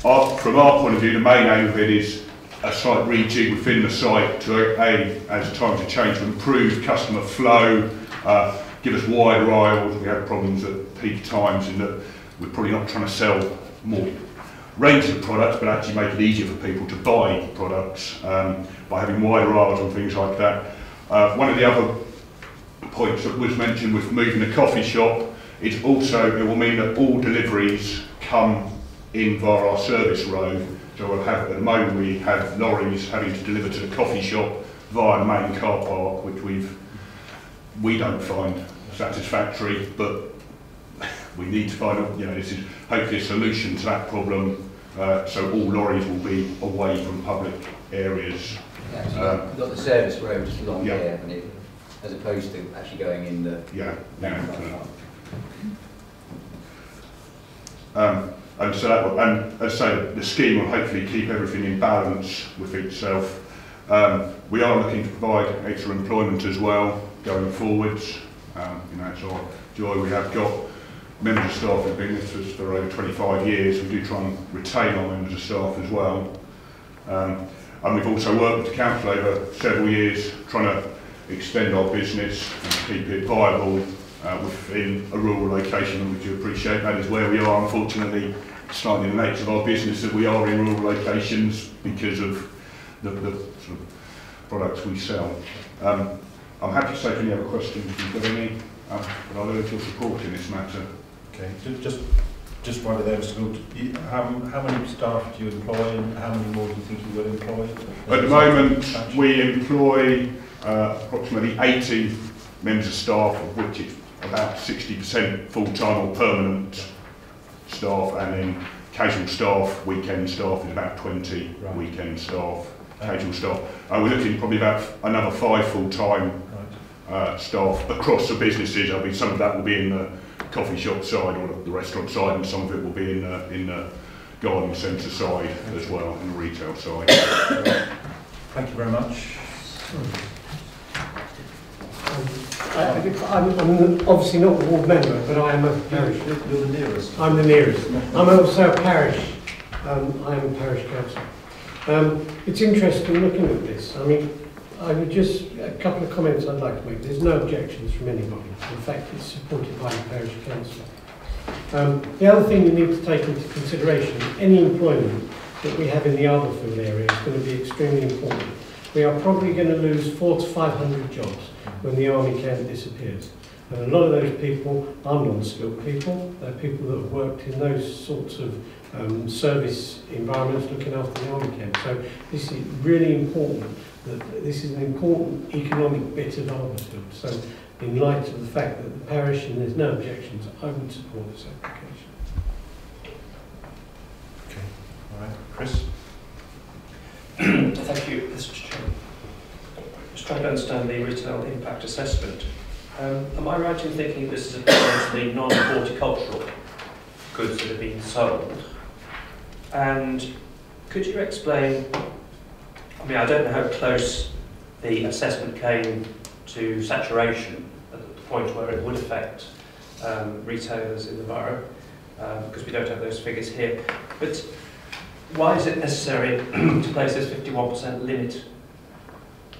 From our point of view, the main aim of it is a site rejig within the site to, as times have changed, to improve customer flow, give us wider aisles. We have problems at peak times in that we're probably not trying to sell more range of products, but actually make it easier for people to buy products by having wider aisles and things like that. One of the other points that was mentioned with moving the coffee shop, it will mean that all deliveries come in via our service road. So we'll have, at the moment we have lorries having to deliver to the coffee shop via the main car park, which we don't find satisfactory, but we need to find, this is hopefully a solution to that problem, so all lorries will be away from public areas. Yeah, so you've got the service road just along here, and as opposed to actually going in the... And as I say, the scheme will hopefully keep everything in balance with itself. We are looking to provide extra employment as well going forwards. It's our joy. We have got members of staff who've been with us for over 25 years. We do try and retain our members of staff as well. And we've also worked with the council over several years trying to extend our business and keep it viable within a rural location, and we do appreciate that is where we are. Unfortunately, slightly in the nature of our business that we are in rural locations because of the sort of products we sell. I'm happy to take any other questions if you've got any, but I'll urge your support in this matter. Okay, just while there, Mr. Gould, how many staff do you employ and how many more do you think you will employ? At the moment, we employ approximately 80 members of staff, of which it's about 60% full-time or permanent staff, and then casual staff, weekend staff is about 20 weekend staff, casual staff. We're looking probably about another 5 full-time staff across the businesses. I mean, some of that will be in the coffee shop side or the restaurant side, and some of it will be in the garden centre side as well, and the retail side. Thank you very much. I'm obviously not a ward member, but I am a parish. You're the nearest. I'm the nearest. I'm also a parish. I am a parish councillor. It's interesting looking at this. I mean, I would just, a couple of comments I'd like to make. There's no objections from anybody. In fact, it's supported by the parish council. The other thing you need to take into consideration, any employment that we have in the Arborfield area is going to be extremely important. We are probably going to lose 400 to 500 jobs when the army camp disappears. And a lot of those people are non-skilled people. They're people that have worked in those sorts of service environments looking after the army camp. So this is really important. This is an important economic bit of Arborfield. So in light of the fact that the parish, and there's no objections, I would support this application. Okay, all right. Chris? Thank you, Mr. Chairman. Just trying to understand the retail impact assessment. Am I right in thinking this is applying to the non-horticultural goods that are being sold? And could you explain, I mean, I don't know how close the assessment came to saturation at the point where it would affect retailers in the borough, because we don't have those figures here. But why is it necessary to place this 51% limit,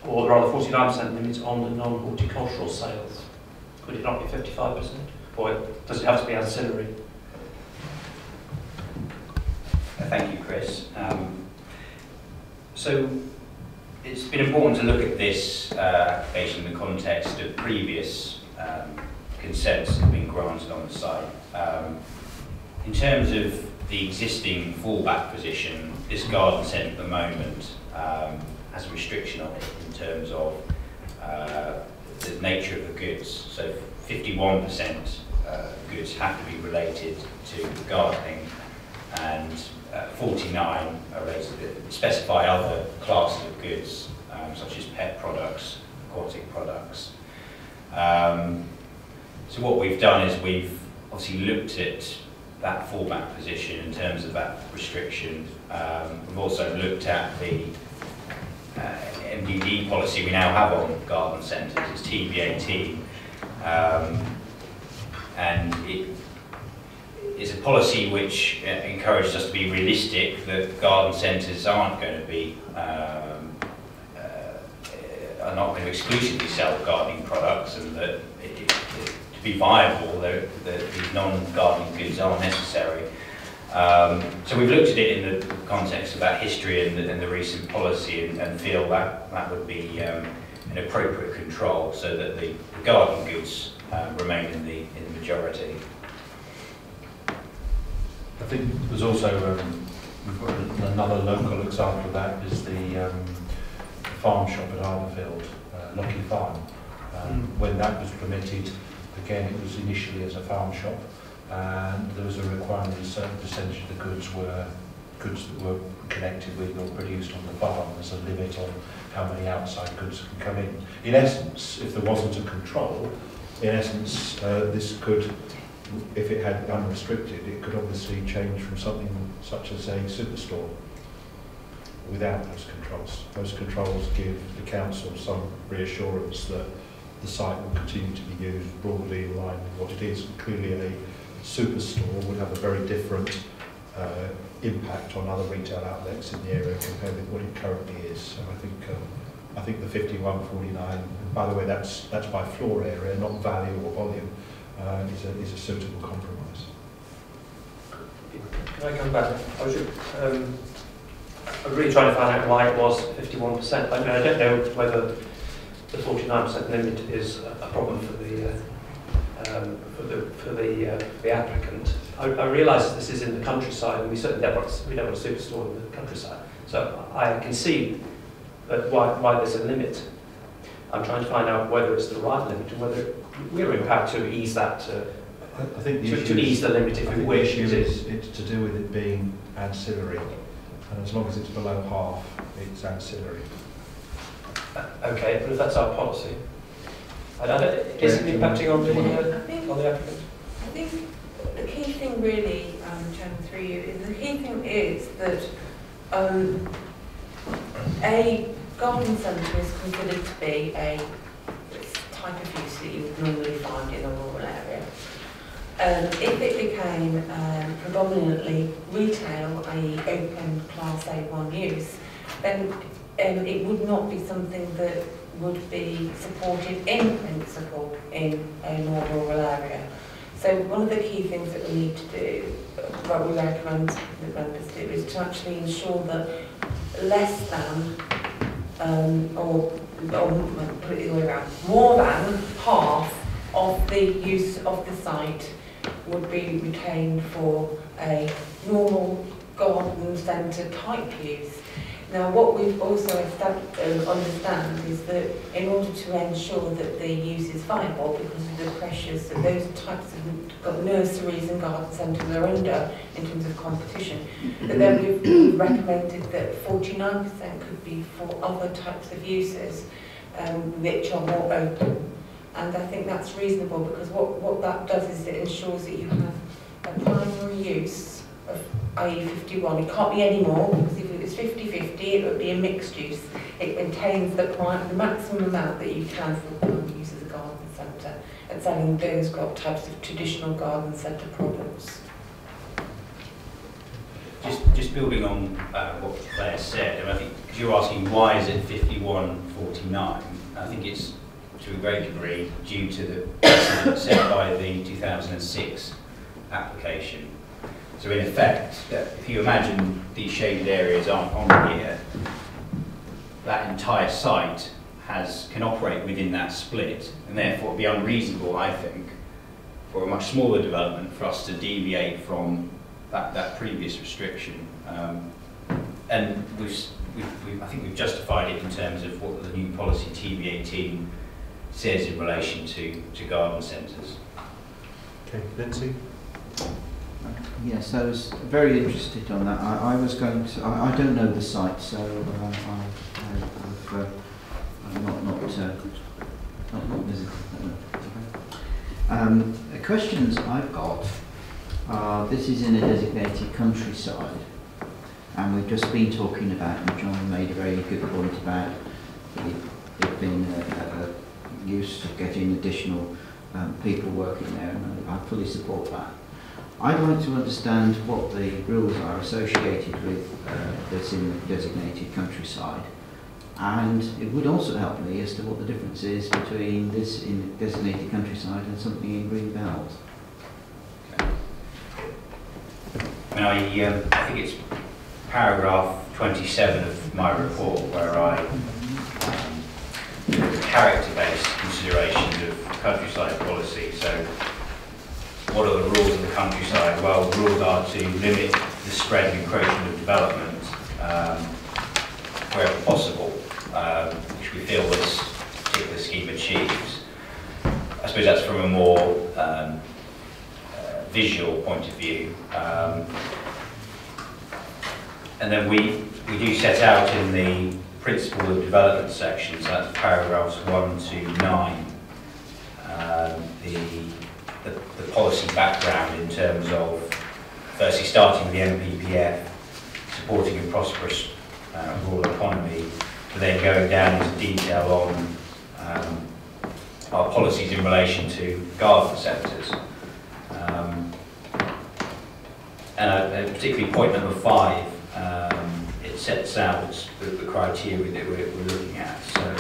or rather 49% limit on the non-horticultural sales? Could it not be 55%? Or does it have to be ancillary? Thank you, Chris. So it's been important to look at this application in the context of previous consents that have been granted on the site. In terms of the existing fallback position, this garden centre at the moment has a restriction on it in terms of the nature of the goods. So 51% goods have to be related to gardening, and 49 are related to specify other classes of goods, such as pet products, aquatic products. So what we've done is we've obviously looked at that fallback position in terms of that restriction. We've also looked at the MDD policy we now have on garden centres. It's TB18, and it is a policy which encourages us to be realistic that garden centres aren't going to be are not going to exclusively sell gardening products, and that to be viable, these non-gardening goods are necessary. So we've looked at it in the context of that history and the recent policy, and feel that that would be an appropriate control, so that the garden goods remain in the majority. I think there's also we've got another local example of that is the farm shop at Arborfield, Lockie Farm. When that was permitted, again it was initially as a farm shop, and there was a requirement that a certain percentage of the goods were goods that were connected with or produced on the farm. There's a limit on how many outside goods can come in. In essence, if there wasn't a control, in essence this could, if it had unrestricted, it could obviously change from something such as a superstore without those controls. Those controls give the council some reassurance that the site will continue to be used broadly in line with what it is. Clearly a superstore would have a very different impact on other retail outlets in the area compared with what it currently is. So I think the 5149, by the way, that's by floor area, not value or volume, is a suitable compromise. Can I come back? I was really trying to find out why it was 51%. I mean, I don't know whether the 49% limit is a problem for the applicant. I realise this is in the countryside, and we certainly don't want a superstore in the countryside. So I can see that why there's a limit. I'm trying to find out whether it's the right limit and whether we're empowered to ease that. I think to ease the limit if we wish. It's to do with it being ancillary, and as long as it's below half, it's ancillary. Okay, but if that's our policy, is it impacting on the applicant? I think the key thing really, Chairman, through you, is the key thing is that a garden centre is considered to be a type of use that you would normally find in a rural area. If it became predominantly retail, i.e. open Class A1 use, then it would not be something that would be supported in principle in a more rural area. So one of the key things that we need to do, what we recommend that members do, is to actually ensure that less than, or put it the other way around, more than half of the use of the site would be retained for a normal garden centre type use. Now, what we've also understand is that in order to ensure that the use is viable, because of the pressures that those types of nurseries and garden centres are under in terms of competition, that then we've recommended that 49% could be for other types of uses which are more open. And I think that's reasonable, because what that does is it ensures that you have a primary use of, i.e. 51. It can't be any more, because if it was 50-50, it would be a mixed use. It maintains the maximum amount that you can for primary use as a garden centre, and selling those types of traditional garden centre products. Just building on what Claire said, and I think, because you're asking why is it 51-49, I think it's to a great degree due to the precedent set by the 2006 application. So in effect, if you imagine these shaded areas aren't on here, that entire site can operate within that split, and therefore it would be unreasonable, I think, for a much smaller development for us to deviate from that previous restriction. And I think we've justified it in terms of what the new policy TV18 says in relation to garden centres. Okay, Lindsay? Yes, I was very interested on that. I was going to, I don't know the site, so I'm not visited. The questions I've got are, this is in a designated countryside, and we've just been talking about, and John made a very good point about it being a use of getting additional people working there, and I fully support that. I'd like to understand what the rules are associated with this in the designated countryside, and it would also help me as to what the difference is between this in designated countryside and something in green belt. I think it's paragraph 27 of my report where I character-based considerations of countryside policy. So what are the rules of the countryside? Well, the rules are to limit the spread and encroachment of development where possible, which we feel this particular scheme achieves. I suppose that's from a more visual point of view. And then we do set out in the principle of development section, so that's paragraphs 1 to 9, the policy background in terms of firstly starting with the MPPF, supporting a prosperous rural economy, but then going down into detail on our policies in relation to garden centres. And particularly point number 5, it sets out the criteria that we're looking at. So,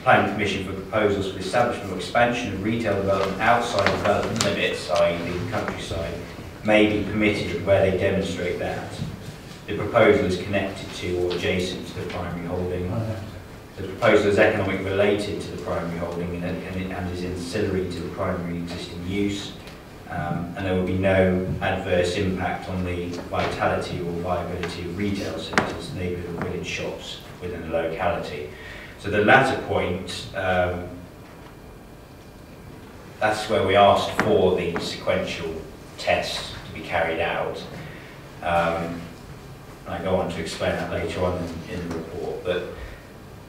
planning permission for proposals for the establishment or expansion of retail development outside development limits, i.e. the countryside, may be permitted where they demonstrate that the proposal is connected to or adjacent to the primary holding. The proposal is economically related to the primary holding and is ancillary to the primary existing use. And there will be no adverse impact on the vitality or viability of retail centres, neighbourhood or village shops within the locality. So the latter point, that's where we asked for the sequential test to be carried out. And I go on to explain that later on in the report, but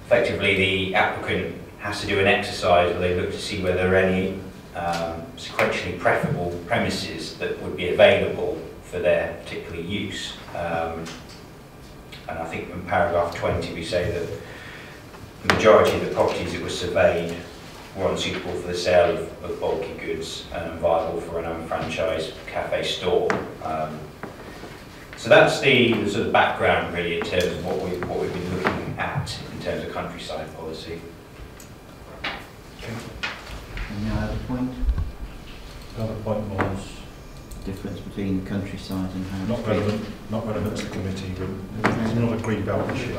effectively the applicant has to do an exercise where they look to see whether there are any sequentially preferable premises that would be available for their particular use. And I think in paragraph 20 we say that the majority of the properties that were surveyed were unsuitable for the sale of bulky goods and viable for an unfranchised cafe store. So that's the sort of background really in terms of what we've been looking at in terms of countryside policy. Any other point? Another point was difference between countryside and how not relevant to the committee, but it's not a green belt issue.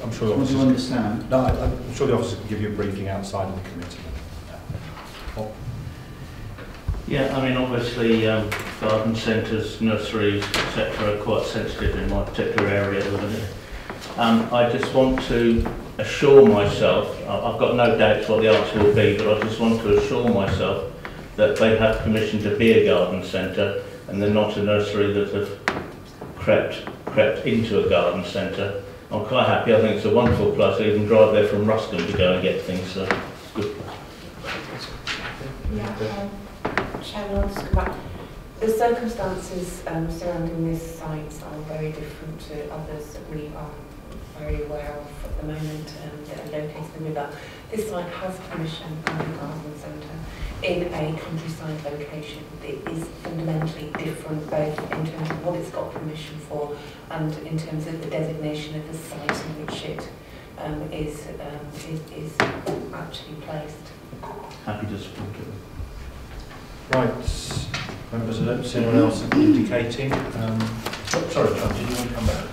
I'm sure the officers you understand. No, I'm sure the officers can give you a briefing outside of the committee. Yeah, I mean, obviously, garden centres, nurseries, etc., are quite sensitive in my particular area at the minute. I just want to assure myself, I've got no doubts what the answer will be, but I just want to assure myself that they have permission to be a garden centre and they're not a nursery that have crept into a garden centre. I'm quite happy. I think it's a wonderful place. I even drive there from Ruscombe to go and get things, so it's good. Yeah, Chairman, I'll just come back. The circumstances surrounding this site are very different to others that we are very aware of at the moment that are located in the river. This site has permission from the garden centre in a countryside location. It is fundamentally different both in terms of what it's got permission for and in terms of the designation of the site in which it is actually placed. Happy to support it. Right, members, I don't see anyone else indicating. Sorry, John, did you want to come back?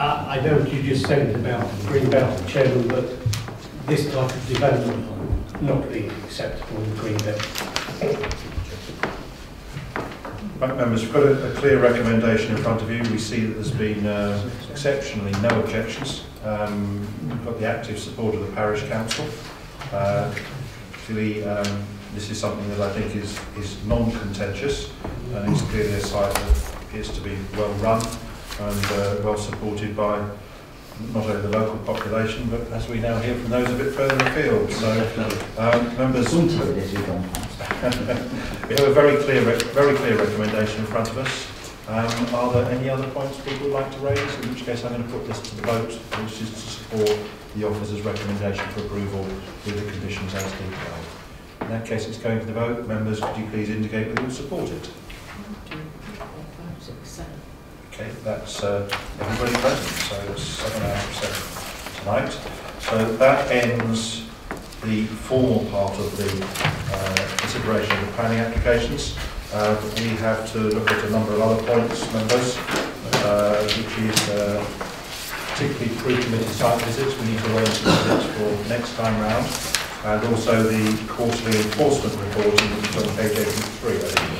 I know what you just said about green belt, Chairman, but this type of development not being acceptable in green belt. Right, members, we've got a clear recommendation in front of you. We see that there's been exceptionally no objections. We've got the active support of the parish council. Clearly, this is something that I think is non-contentious, and it's clearly a site that appears to be well run and well supported by not only the local population, but as we now hear from those a bit further afield. So, members, we have a very clear recommendation in front of us. Are there any other points people would like to raise? In which case, I'm going to put this to the vote, which is to support the officer's recommendation for approval with the conditions as detailed. In that case, it's going to the vote. Members, could you please indicate whether you support it? Okay, that's everybody present, so that's 7 out of 7 tonight. So that ends the formal part of the consideration of the planning applications. We have to look at a number of other points, members, which is particularly pre-committed site visits. We need to arrange some visits for next time round, and also the quarterly enforcement report, which is on page 83, I think.